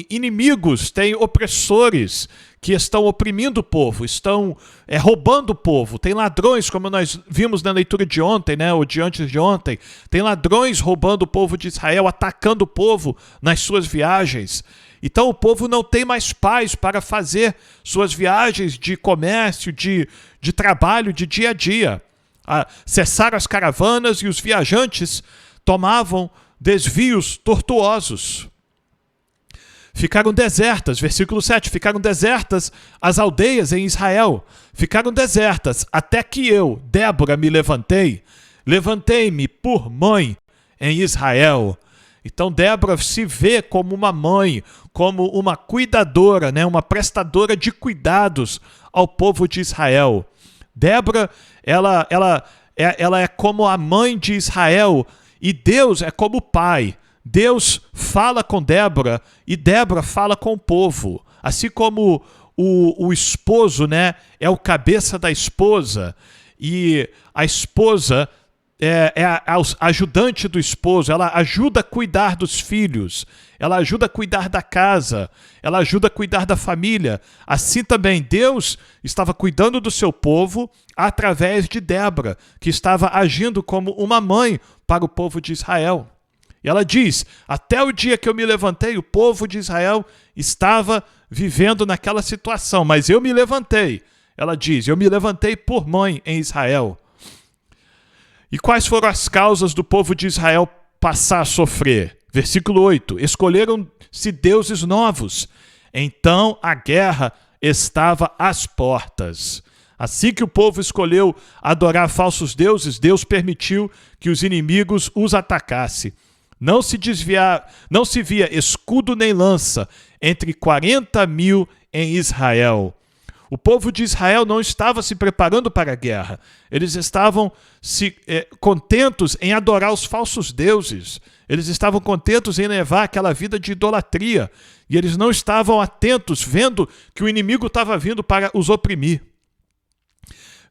[SPEAKER 1] inimigos, tem opressores que estão oprimindo o povo, estão roubando o povo. Tem ladrões, como nós vimos na leitura de ontem, né, ou de antes de ontem. Tem ladrões roubando o povo de Israel, atacando o povo nas suas viagens. Então o povo não tem mais paz para fazer suas viagens de comércio, de trabalho, de dia a dia. Cessaram as caravanas e os viajantes tomavam desvios tortuosos. Ficaram desertas, versículo 7, ficaram desertas as aldeias em Israel. Ficaram desertas até que eu, Débora, me levantei-me por mãe em Israel. Então Débora se vê como uma mãe, como uma cuidadora, né? Uma prestadora de cuidados ao povo de Israel. Débora, ela é como a mãe de Israel e Deus é como o pai. Deus fala com Débora e Débora fala com o povo. Assim como o esposo, né, é o cabeça da esposa e a esposa é a ajudante do esposo, ela ajuda a cuidar dos filhos, ela ajuda a cuidar da casa, ela ajuda a cuidar da família. Assim também Deus estava cuidando do seu povo através de Débora, que estava agindo como uma mãe para o povo de Israel. E ela diz, até o dia que eu me levantei, o povo de Israel estava vivendo naquela situação, mas eu me levantei. Ela diz, eu me levantei por mãe em Israel. E quais foram as causas do povo de Israel passar a sofrer? Versículo 8, escolheram-se deuses novos. Então a guerra estava às portas. Assim que o povo escolheu adorar falsos deuses, Deus permitiu que os inimigos os atacassem. Não se via escudo nem lança entre 40.000 em Israel. O povo de Israel não estava se preparando para a guerra. Eles estavam contentos em adorar os falsos deuses. Eles estavam contentos em levar aquela vida de idolatria. E eles não estavam atentos, vendo que o inimigo estava vindo para os oprimir.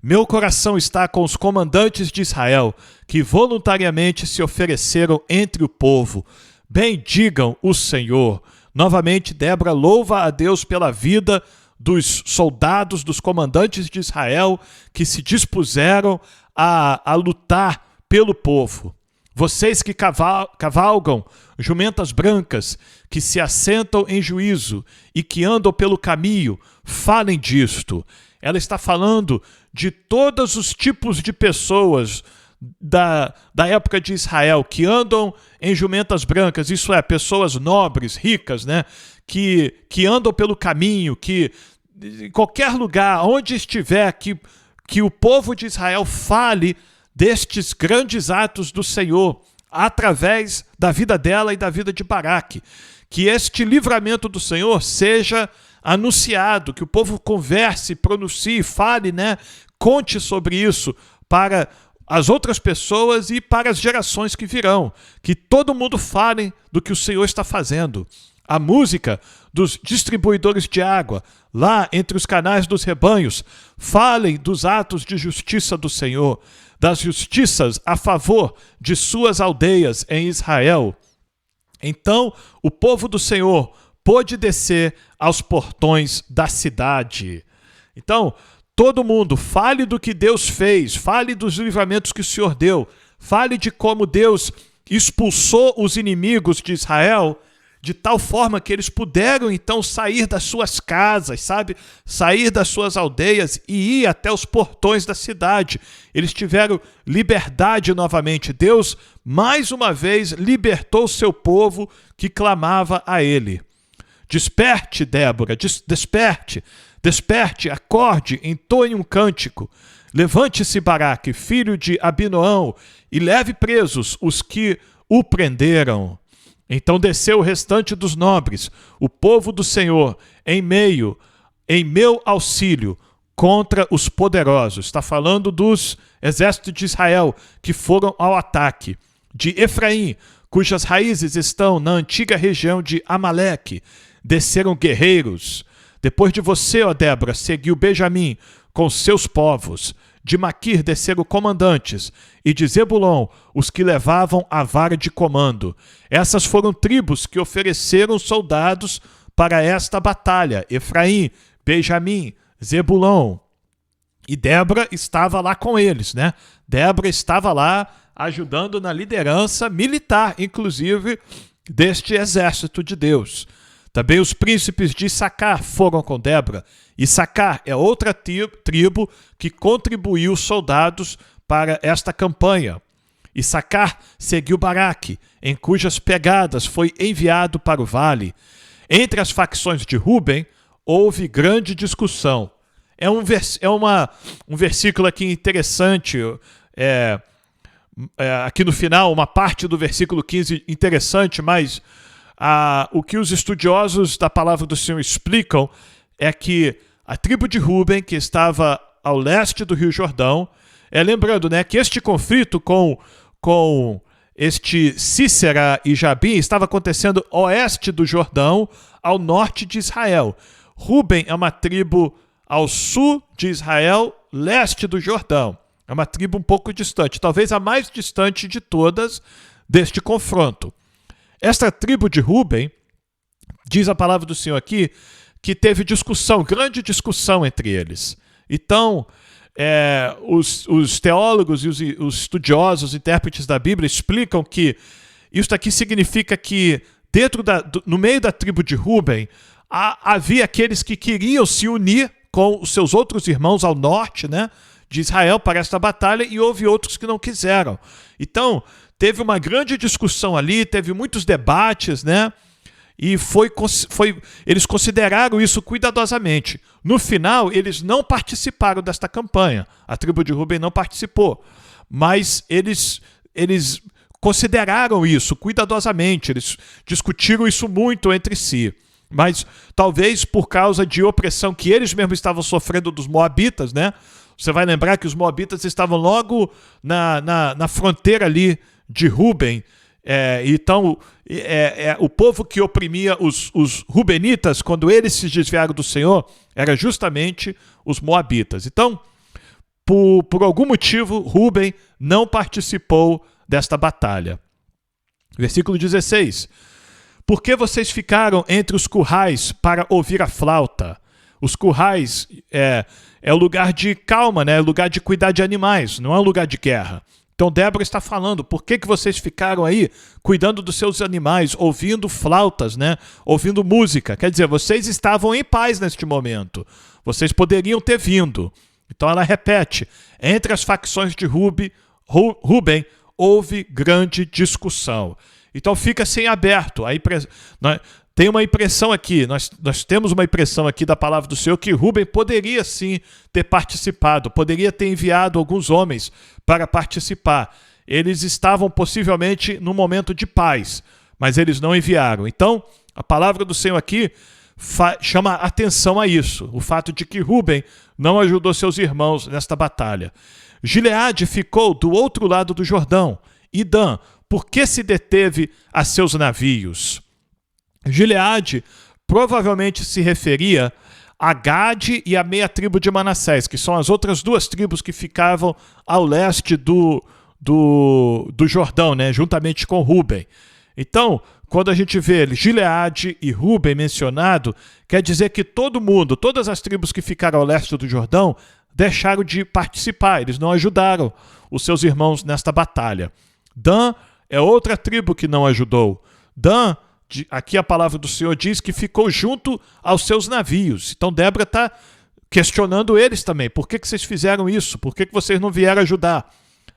[SPEAKER 1] Meu coração está com os comandantes de Israel, que voluntariamente se ofereceram entre o povo. Bendigam o Senhor. Novamente, Débora louva a Deus pela vida dos soldados, dos comandantes de Israel, que se dispuseram a lutar pelo povo. Vocês que cavalgam jumentas brancas, que se assentam em juízo e que andam pelo caminho, falem disto. Ela está falando de todos os tipos de pessoas da época de Israel que andam em jumentas brancas, isso é, pessoas nobres, ricas, né? Que andam pelo caminho, que em qualquer lugar, onde estiver, que o povo de Israel fale destes grandes atos do Senhor, através da vida dela e da vida de Baraque. Que este livramento do Senhor seja anunciado, que o povo converse, pronuncie, fale, né? Conte sobre isso para as outras pessoas e para as gerações que virão. Que todo mundo fale do que o Senhor está fazendo. A música dos distribuidores de água, lá entre os canais dos rebanhos, falem dos atos de justiça do Senhor, das justiças a favor de suas aldeias em Israel. Então, o povo do Senhor pôde descer aos portões da cidade. Então, todo mundo fale do que Deus fez, fale dos livramentos que o Senhor deu, fale de como Deus expulsou os inimigos de Israel, de tal forma que eles puderam então sair das suas casas, sabe? Sair das suas aldeias e ir até os portões da cidade. Eles tiveram liberdade novamente. Deus, mais uma vez, libertou o seu povo que clamava a ele. Desperte, Débora, desperte, acorde, entoe um cântico. Levante-se, Baraque, filho de Abinoão, e leve presos os que o prenderam. Então desceu o restante dos nobres, o povo do Senhor, em meu auxílio, contra os poderosos. Está falando dos exércitos de Israel que foram ao ataque. De Efraim, cujas raízes estão na antiga região de Amaleque, desceram guerreiros. Depois de você, ó Débora, seguiu Benjamim com seus povos. de Maquir desceram comandantes, e de Zebulon os que levavam a vara de comando. Essas foram tribos que ofereceram soldados para esta batalha: Efraim, Benjamim, Zebulon. E Débora estava lá com eles, né? Débora estava lá ajudando na liderança militar, inclusive, deste exército de Deus. Também os príncipes de Issacar foram com Débora. Issacar é outra tribo que contribuiu soldados para esta campanha. Issacar seguiu Baraque, em cujas pegadas foi enviado para o vale. Entre as facções de Ruben, houve grande discussão. É um versículo aqui interessante, aqui no final, uma parte do versículo 15 interessante, mas o que os estudiosos da palavra do Senhor explicam é que a tribo de Ruben, que estava ao leste do Rio Jordão, lembrando, né, que este conflito com este Sísera e Jabim estava acontecendo ao oeste do Jordão, ao norte de Israel. Ruben é uma tribo ao sul de Israel, leste do Jordão. É uma tribo um pouco distante, talvez a mais distante de todas deste confronto. Esta tribo de Ruben, diz a palavra do Senhor aqui, que teve discussão, grande discussão entre eles. Então, os teólogos e os estudiosos, intérpretes da Bíblia explicam que isso aqui significa que no meio da tribo de Ruben havia aqueles que queriam se unir com os seus outros irmãos ao norte, né, de Israel para esta batalha, e houve outros que não quiseram. Então, teve uma grande discussão ali, teve muitos debates, né, e eles consideraram isso cuidadosamente. No final, eles não participaram desta campanha. A tribo de Ruben não participou, mas eles consideraram isso cuidadosamente, eles discutiram isso muito entre si. Mas talvez por causa de opressão que eles mesmos estavam sofrendo dos moabitas, né? Você vai lembrar que os moabitas estavam logo na fronteira ali de Ruben. Então, o povo que oprimia os rubenitas, quando eles se desviaram do Senhor, era justamente os moabitas. Então, por algum motivo, Ruben não participou desta batalha. Versículo 16. Por que vocês ficaram entre os currais para ouvir a flauta? Os currais é o lugar de calma, né? É o lugar de cuidar de animais, não é um lugar de guerra. Então Débora está falando, por que vocês ficaram aí cuidando dos seus animais, ouvindo flautas, né? Ouvindo música? Quer dizer, vocês estavam em paz neste momento. Vocês poderiam ter vindo. Então ela repete, entre as facções de Ruben houve grande discussão. Então fica assim aberto. Tem uma impressão aqui, nós temos uma impressão aqui da palavra do Senhor que Ruben poderia sim ter participado, poderia ter enviado alguns homens para participar. Eles estavam possivelmente num momento de paz, mas eles não enviaram. Então, a palavra do Senhor aqui chama atenção a isso, o fato de que Ruben não ajudou seus irmãos nesta batalha. Gileade ficou do outro lado do Jordão, e Dan, por que se deteve a seus navios? Gileade provavelmente se referia a Gade e a meia tribo de Manassés, que são as outras duas tribos que ficavam ao leste do Jordão, né, juntamente com Ruben. Então, quando a gente vê Gileade e Ruben mencionado, quer dizer que todo mundo, todas as tribos que ficaram ao leste do Jordão, deixaram de participar, eles não ajudaram os seus irmãos nesta batalha. Dan é outra tribo que não ajudou. Dan, aqui a palavra do Senhor diz que ficou junto aos seus navios. Então Débora está questionando eles também. Por que vocês fizeram isso? Por que vocês não vieram ajudar?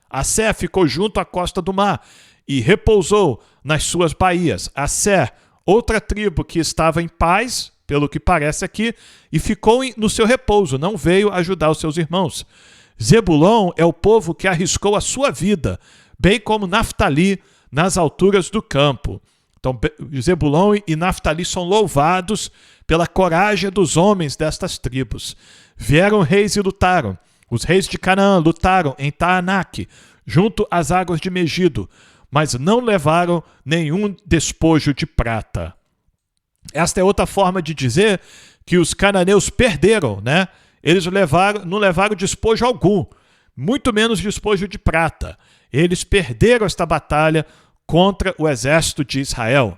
[SPEAKER 1] Assé ficou junto à costa do mar e repousou nas suas baías. Assé, outra tribo que estava em paz, pelo que parece aqui, e ficou no seu repouso, não veio ajudar os seus irmãos. Zebulon é o povo que arriscou a sua vida, bem como Naftali, nas alturas do campo. Então, Zebulon e Naftali são louvados pela coragem dos homens destas tribos. Vieram reis e lutaram. Os reis de Canaã lutaram em Taanaque, junto às águas de Megido, mas não levaram nenhum despojo de prata. Esta é outra forma de dizer que os cananeus perderam, né? Eles não levaram despojo algum, muito menos despojo de prata. Eles perderam esta batalha contra o exército de Israel.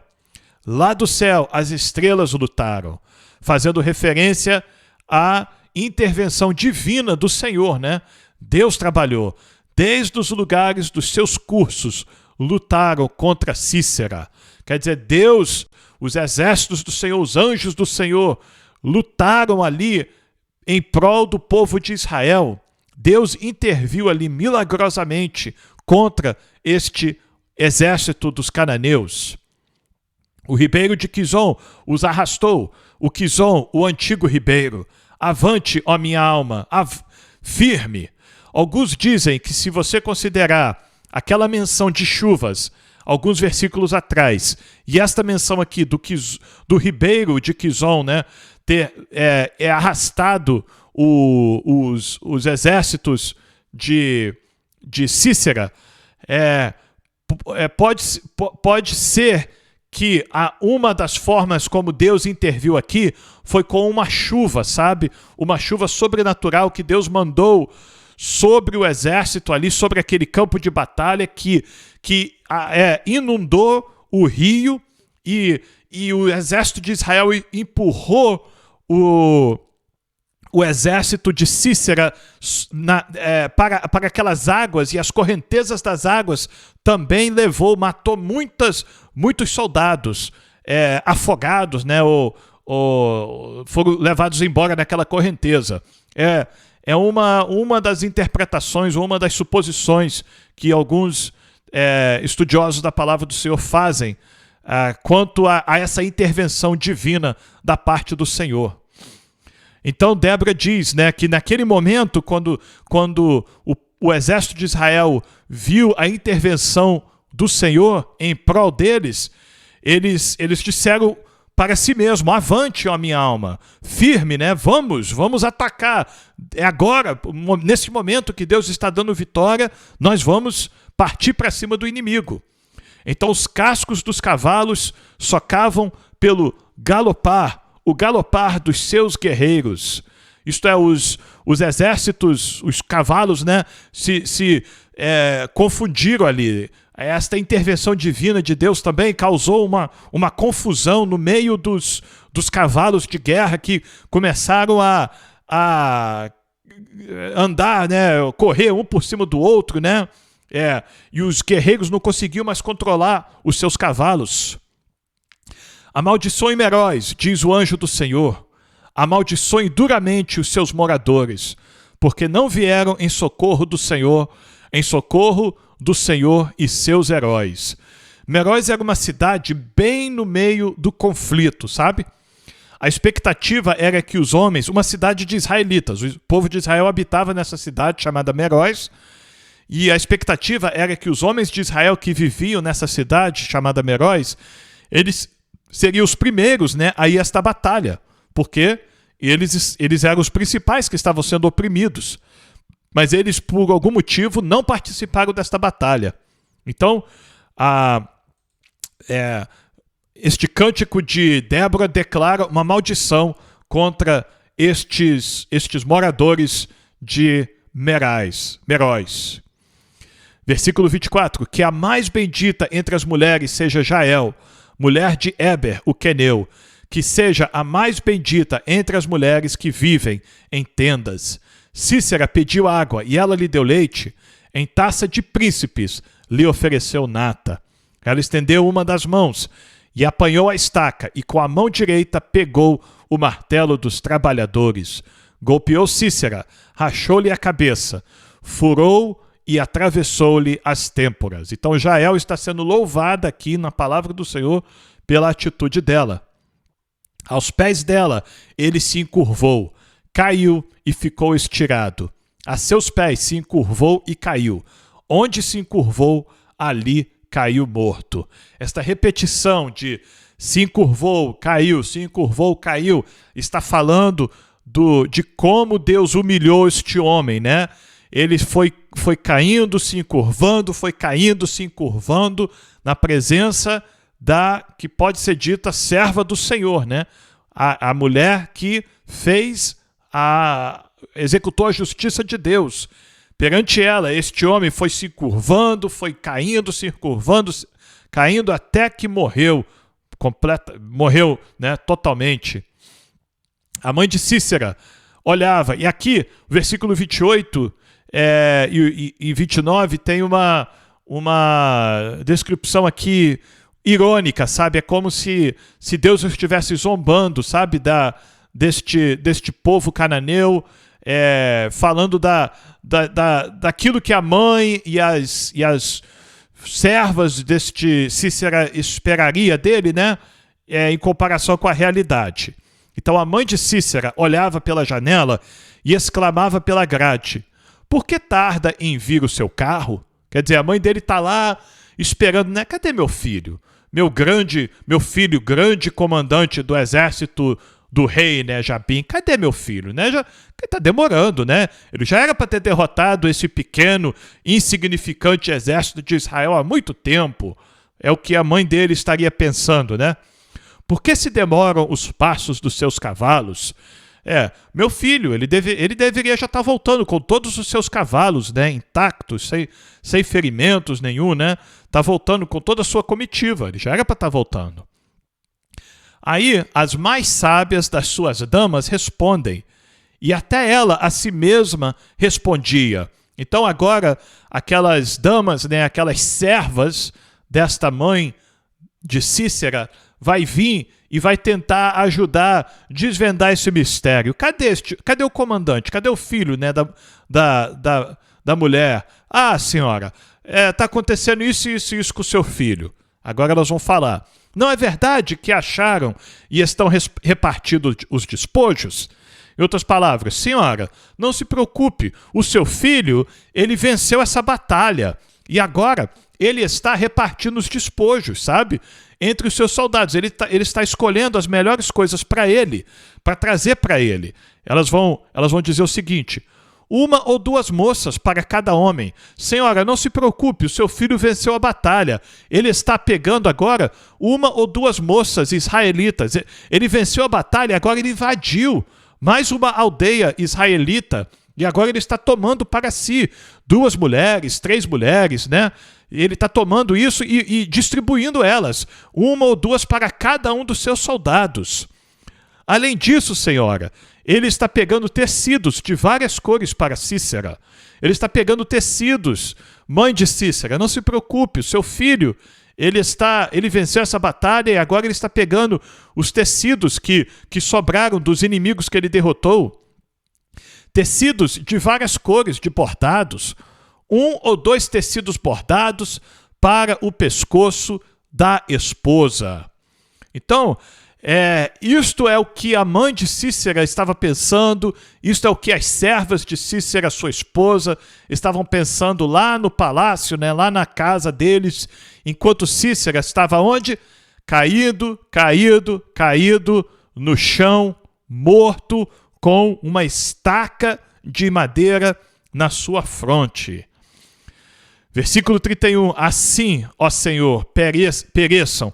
[SPEAKER 1] Lá do céu, as estrelas lutaram, fazendo referência à intervenção divina do Senhor, né? Deus trabalhou. Desde os lugares dos seus cursos, lutaram contra Cícera. Quer dizer, Deus, os exércitos do Senhor, os anjos do Senhor, lutaram ali em prol do povo de Israel. Deus interviu ali milagrosamente contra este exército dos cananeus. O ribeiro de Quizon os arrastou. O Quizon, o antigo ribeiro. Avante, ó minha alma, firme. Alguns dizem que se você considerar aquela menção de chuvas, alguns versículos atrás, e esta menção aqui do ribeiro de Quizon, né, é arrastado os exércitos de Cícera, pode ser que uma das formas como Deus interviu aqui foi com uma chuva, sabe? Uma chuva sobrenatural que Deus mandou sobre o exército ali, sobre aquele campo de batalha que inundou o rio e o exército de Israel empurrou o exército de Cícera para aquelas águas, e as correntezas das águas também matou muitos soldados afogados, né, ou foram levados embora naquela correnteza. É uma das interpretações, uma das suposições que alguns estudiosos da palavra do Senhor fazem quanto a essa intervenção divina da parte do Senhor. Então Débora diz, né, que naquele momento, quando o exército de Israel viu a intervenção do Senhor em prol deles, eles disseram para si mesmo: avante, ó minha alma, firme, né? Vamos atacar. É agora, nesse momento que Deus está dando vitória, nós vamos partir para cima do inimigo. Então os cascos dos cavalos socavam pelo o galopar dos seus guerreiros. Isto é, os exércitos, os cavalos, né, se confundiram ali. Esta intervenção divina de Deus também causou uma confusão no meio dos cavalos de guerra, que começaram a andar, né, correr um por cima do outro, né? E os guerreiros não conseguiam mais controlar os seus cavalos. Amaldiçoem Meróis, diz o anjo do Senhor, amaldiçoem duramente os seus moradores, porque não vieram em socorro do Senhor e seus heróis. Meróis era uma cidade bem no meio do conflito, sabe? A expectativa era que os homens, uma cidade de israelitas, o povo de Israel habitava nessa cidade chamada Meróis, e a expectativa era que os homens de Israel que viviam nessa cidade chamada Meróis, eles seriam os primeiros, né, a ir a esta batalha, porque eles eram os principais que estavam sendo oprimidos. Mas eles, por algum motivo, não participaram desta batalha. Então, este cântico de Débora declara uma maldição contra estes moradores de Meróis. Versículo 24. Que a mais bendita entre as mulheres seja Jael, mulher de Eber, o queneu, que seja a mais bendita entre as mulheres que vivem em tendas. Cícera pediu água e ela lhe deu leite. Em taça de príncipes lhe ofereceu nata. Ela estendeu uma das mãos e apanhou a estaca, e com a mão direita pegou o martelo dos trabalhadores. Golpeou Cícera, rachou-lhe a cabeça, furou e atravessou-lhe as têmporas. Então Jael está sendo louvada aqui na palavra do Senhor pela atitude dela. Aos pés dela ele se encurvou, caiu e ficou estirado. A seus pés se encurvou e caiu. Onde se encurvou, ali caiu morto. Esta repetição de se encurvou, caiu, está falando de como Deus humilhou este homem, né? Ele foi caindo, se encurvando, na presença que pode ser dita serva do Senhor, né? A mulher que executou a justiça de Deus, Perante ela, este homem foi se curvando, foi caindo, se curvando, caindo até que morreu, morreu, né, totalmente. A mãe de Cícera olhava, e aqui, versículo 28 e 29, tem uma descrição aqui irônica, sabe? É como se Deus estivesse zombando, sabe? Deste povo cananeu, falando daquilo que a mãe e as servas deste Cícera esperaria dele, né? Em comparação com a realidade. Então a mãe de Cícera olhava pela janela e exclamava pela grade: por que tarda em vir o seu carro? Quer dizer, a mãe dele está lá esperando, né? Cadê meu filho? Meu filho, grande comandante do exército do rei, né, Jabim? Cadê meu filho? Né? Está demorando, né? Ele já era para ter derrotado esse pequeno, insignificante exército de Israel há muito tempo. É o que a mãe dele estaria pensando, né? Por que se demoram os passos dos seus cavalos? Meu filho, ele deveria já estar voltando com todos os seus cavalos, né, intactos, sem ferimentos nenhum, né? Está voltando com toda a sua comitiva, ele já era para estar voltando. Aí, as mais sábias das suas damas respondem, e até ela a si mesma respondia. Então agora, aquelas damas, né, aquelas servas desta mãe de Cícera, vai vir e vai tentar ajudar a desvendar esse mistério. Cadê o comandante? Cadê o filho, né, da mulher? Ah, senhora, está acontecendo isso com o seu filho. Agora elas vão falar. Não é verdade que acharam e estão repartidos os despojos? Em outras palavras, senhora, não se preocupe, o seu filho, ele venceu essa batalha e agora ele está repartindo os despojos, sabe? Entre os seus soldados. Ele está escolhendo as melhores coisas para ele, para trazer para ele. Elas vão dizer o seguinte: 1 ou 2 moças para cada homem. Senhora, não se preocupe, o seu filho venceu a batalha. Ele está pegando agora 1 ou 2 moças israelitas. Ele venceu a batalha, agora ele invadiu mais uma aldeia israelita e agora ele está tomando para si 2 mulheres, 3 mulheres, né? Ele está tomando isso e distribuindo elas, 1 ou 2 para cada um dos seus soldados. Além disso, senhora, ele está pegando tecidos de várias cores para Cícera. Ele está pegando tecidos. Mãe de Cícera, não se preocupe, o seu filho, ele venceu essa batalha e agora ele está pegando os tecidos que sobraram dos inimigos que ele derrotou. Tecidos de várias cores, de bordados. 1 ou 2 tecidos bordados para o pescoço da esposa. Então, isto é o que a mãe de Cícera estava pensando, isto é o que as servas de Cícera, sua esposa, estavam pensando lá no palácio, né, lá na casa deles, enquanto Cícera estava onde? Caído no chão, morto, com uma estaca de madeira na sua fronte. Versículo 31, assim, ó Senhor, pereçam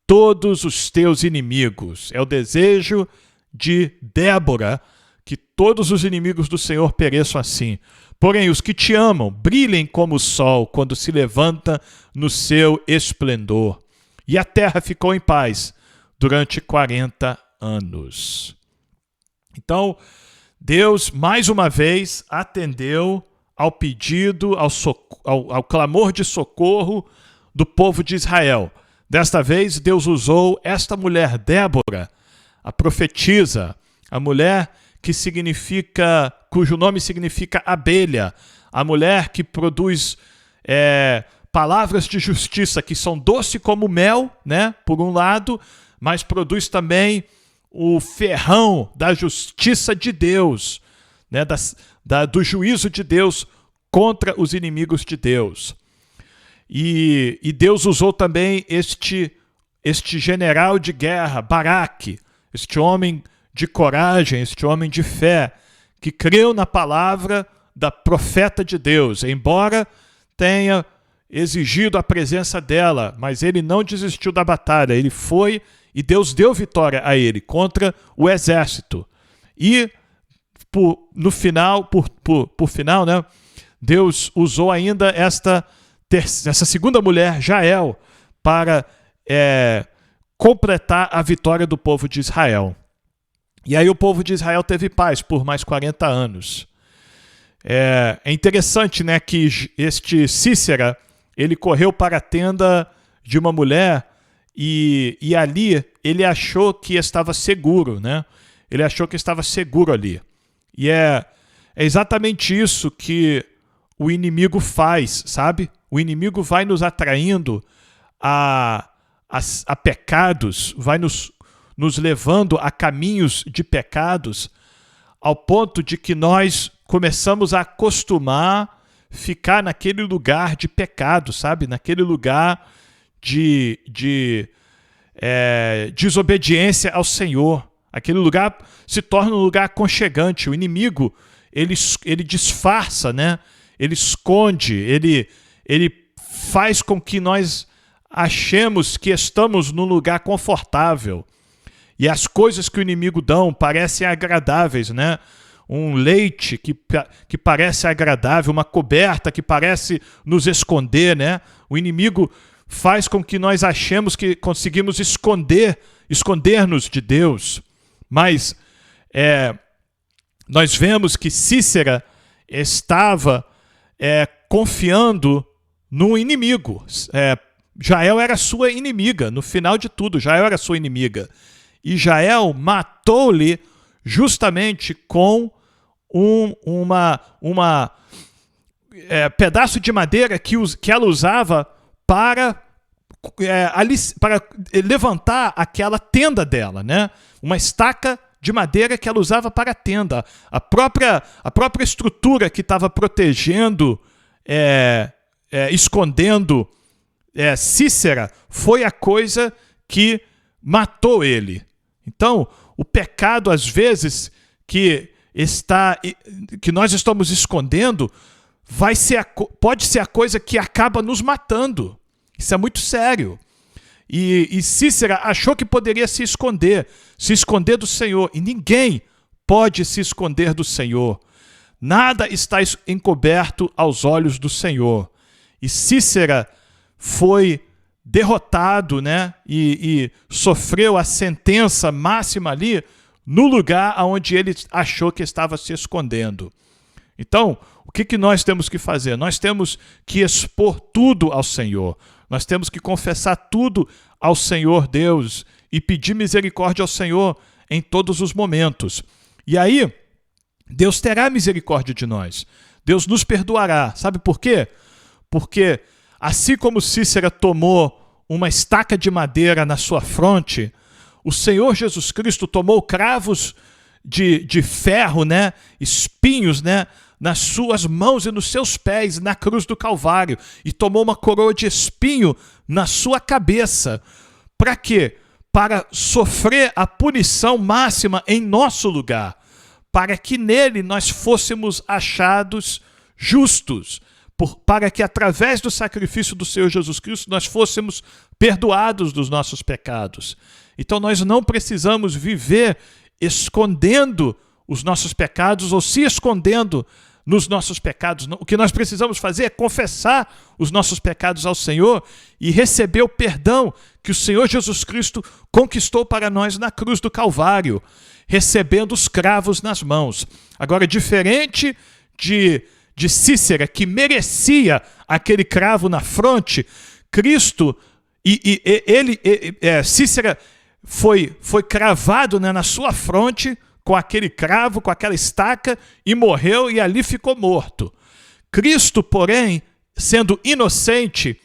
[SPEAKER 1] todos os teus inimigos. É o desejo de Débora que todos os inimigos do Senhor pereçam assim. Porém, os que te amam brilhem como o sol quando se levanta no seu esplendor. E a terra ficou em paz durante 40 anos. Então, Deus, mais uma vez, atendeu ao pedido, ao clamor de socorro do povo de Israel. Desta vez, Deus usou esta mulher, Débora, a profetisa, a mulher cujo nome significa abelha, a mulher que produz palavras de justiça que são doce como mel, né, por um lado, mas produz também o ferrão da justiça de Deus, né, do juízo de Deus contra os inimigos de Deus. E Deus usou também este general de guerra, Baraque, este homem de coragem, este homem de fé, que creu na palavra da profeta de Deus, embora tenha exigido a presença dela, mas ele não desistiu da batalha, ele foi e Deus deu vitória a ele contra o exército. E por final, né, Deus usou ainda essa segunda mulher, Jael, para completar a vitória do povo de Israel. E aí o povo de Israel teve paz por mais 40 anos. É interessante, né, que este Sísera, ele correu para a tenda de uma mulher e ali ele achou que estava seguro, né? Ele achou que estava seguro ali. E é exatamente isso que o inimigo faz, sabe? O inimigo vai nos atraindo a pecados, vai nos levando a caminhos de pecados, ao ponto de que nós começamos a acostumar ficar naquele lugar de pecado, sabe? Naquele lugar de desobediência ao Senhor. Aquele lugar se torna um lugar aconchegante. O inimigo, ele disfarça, né? Ele esconde, ele faz com que nós achemos que estamos num lugar confortável. E as coisas que o inimigo dá parecem agradáveis, né? Um leite que parece agradável, uma coberta que parece nos esconder, né? O inimigo faz com que nós achemos que conseguimos esconder-nos de Deus. Mas nós vemos que Sísera estava confiando no inimigo. Jael era sua inimiga, no final de tudo, Jael era sua inimiga. E Jael matou-lhe justamente com pedaço de madeira que ela usava para levantar aquela tenda dela, né? Uma estaca de madeira que ela usava para a tenda. A própria estrutura que estava protegendo, escondendo Sísera foi a coisa que matou ele. Então, o pecado, às vezes, que nós estamos escondendo, pode ser a coisa que acaba nos matando. Isso é muito sério. E Sísera achou que poderia se esconder do Senhor. E ninguém pode se esconder do Senhor. Nada está encoberto aos olhos do Senhor. E Sísera foi derrotado, né? E sofreu a sentença máxima ali no lugar onde ele achou que estava se escondendo. Então, o que nós temos que fazer? Nós temos que expor tudo ao Senhor. Nós temos que confessar tudo ao Senhor Deus e pedir misericórdia ao Senhor em todos os momentos. E aí, Deus terá misericórdia de nós. Deus nos perdoará. Sabe por quê? Porque assim como Sísera tomou uma estaca de madeira na sua fronte, o Senhor Jesus Cristo tomou cravos de ferro, né? Espinhos, né? Nas suas mãos e nos seus pés na cruz do Calvário, e tomou uma coroa de espinho na sua cabeça. Para quê? Para sofrer a punição máxima em nosso lugar, para que nele nós fôssemos achados justos, para que através do sacrifício do Senhor Jesus Cristo nós fôssemos perdoados dos nossos pecados. Então nós não precisamos viver escondendo os nossos pecados ou se escondendo nos nossos pecados. O que nós precisamos fazer é confessar os nossos pecados ao Senhor e receber o perdão que o Senhor Jesus Cristo conquistou para nós na cruz do Calvário, recebendo os cravos nas mãos. Agora, diferente de Sísera, que merecia aquele cravo na fronte, Cristo, Sísera foi cravado, né, na sua fronte, com aquele cravo, com aquela estaca, e morreu e ali ficou morto. Cristo, porém, sendo inocente,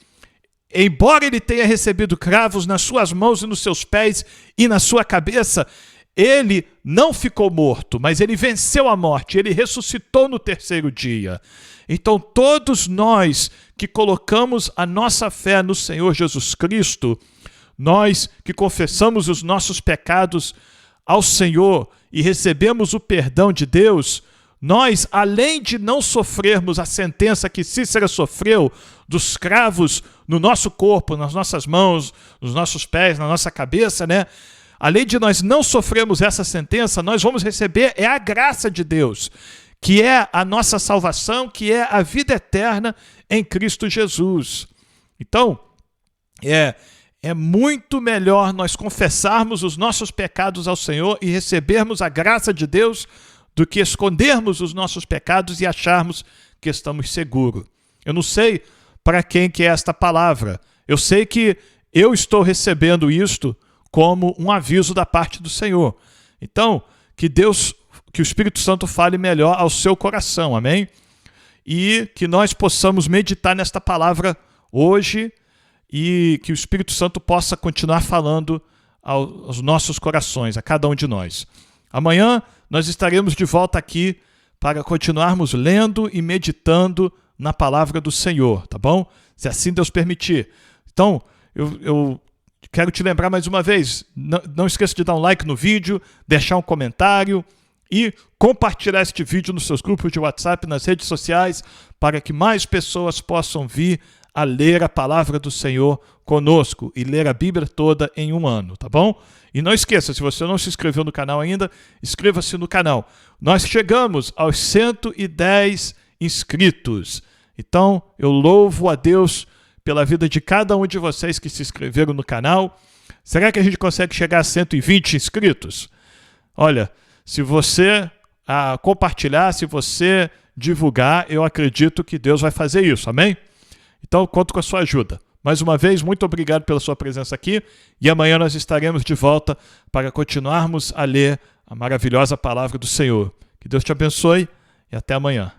[SPEAKER 1] embora ele tenha recebido cravos nas suas mãos e nos seus pés e na sua cabeça, ele não ficou morto, mas ele venceu a morte, ele ressuscitou no terceiro dia. Então todos nós que colocamos a nossa fé no Senhor Jesus Cristo, nós que confessamos os nossos pecados ao Senhor e recebemos o perdão de Deus, nós, além de não sofrermos a sentença que Sísera sofreu dos cravos no nosso corpo, nas nossas mãos, nos nossos pés, na nossa cabeça, né? Além de nós não sofrermos essa sentença, nós vamos receber a graça de Deus, que é a nossa salvação, que é a vida eterna em Cristo Jesus. Então, é muito melhor nós confessarmos os nossos pecados ao Senhor e recebermos a graça de Deus do que escondermos os nossos pecados e acharmos que estamos seguros. Eu não sei para quem que é esta palavra. Eu sei que eu estou recebendo isto como um aviso da parte do Senhor. Então, que o Espírito Santo fale melhor ao seu coração, amém? E que nós possamos meditar nesta palavra hoje e que o Espírito Santo possa continuar falando aos nossos corações, a cada um de nós. Amanhã nós estaremos de volta aqui para continuarmos lendo e meditando na palavra do Senhor, tá bom? Se assim Deus permitir. Então, eu quero te lembrar mais uma vez, não esqueça de dar um like no vídeo, deixar um comentário e compartilhar este vídeo nos seus grupos de WhatsApp, nas redes sociais, para que mais pessoas possam vir a ler a palavra do Senhor conosco e ler a Bíblia toda em um ano, tá bom? E não esqueça, se você não se inscreveu no canal ainda, inscreva-se no canal. Nós chegamos aos 110 inscritos. Então, eu louvo a Deus pela vida de cada um de vocês que se inscreveram no canal. Será que a gente consegue chegar a 120 inscritos? Olha, se você compartilhar, se você divulgar, eu acredito que Deus vai fazer isso, amém? Então, conto com a sua ajuda. Mais uma vez, muito obrigado pela sua presença aqui e amanhã nós estaremos de volta para continuarmos a ler a maravilhosa palavra do Senhor. Que Deus te abençoe e até amanhã.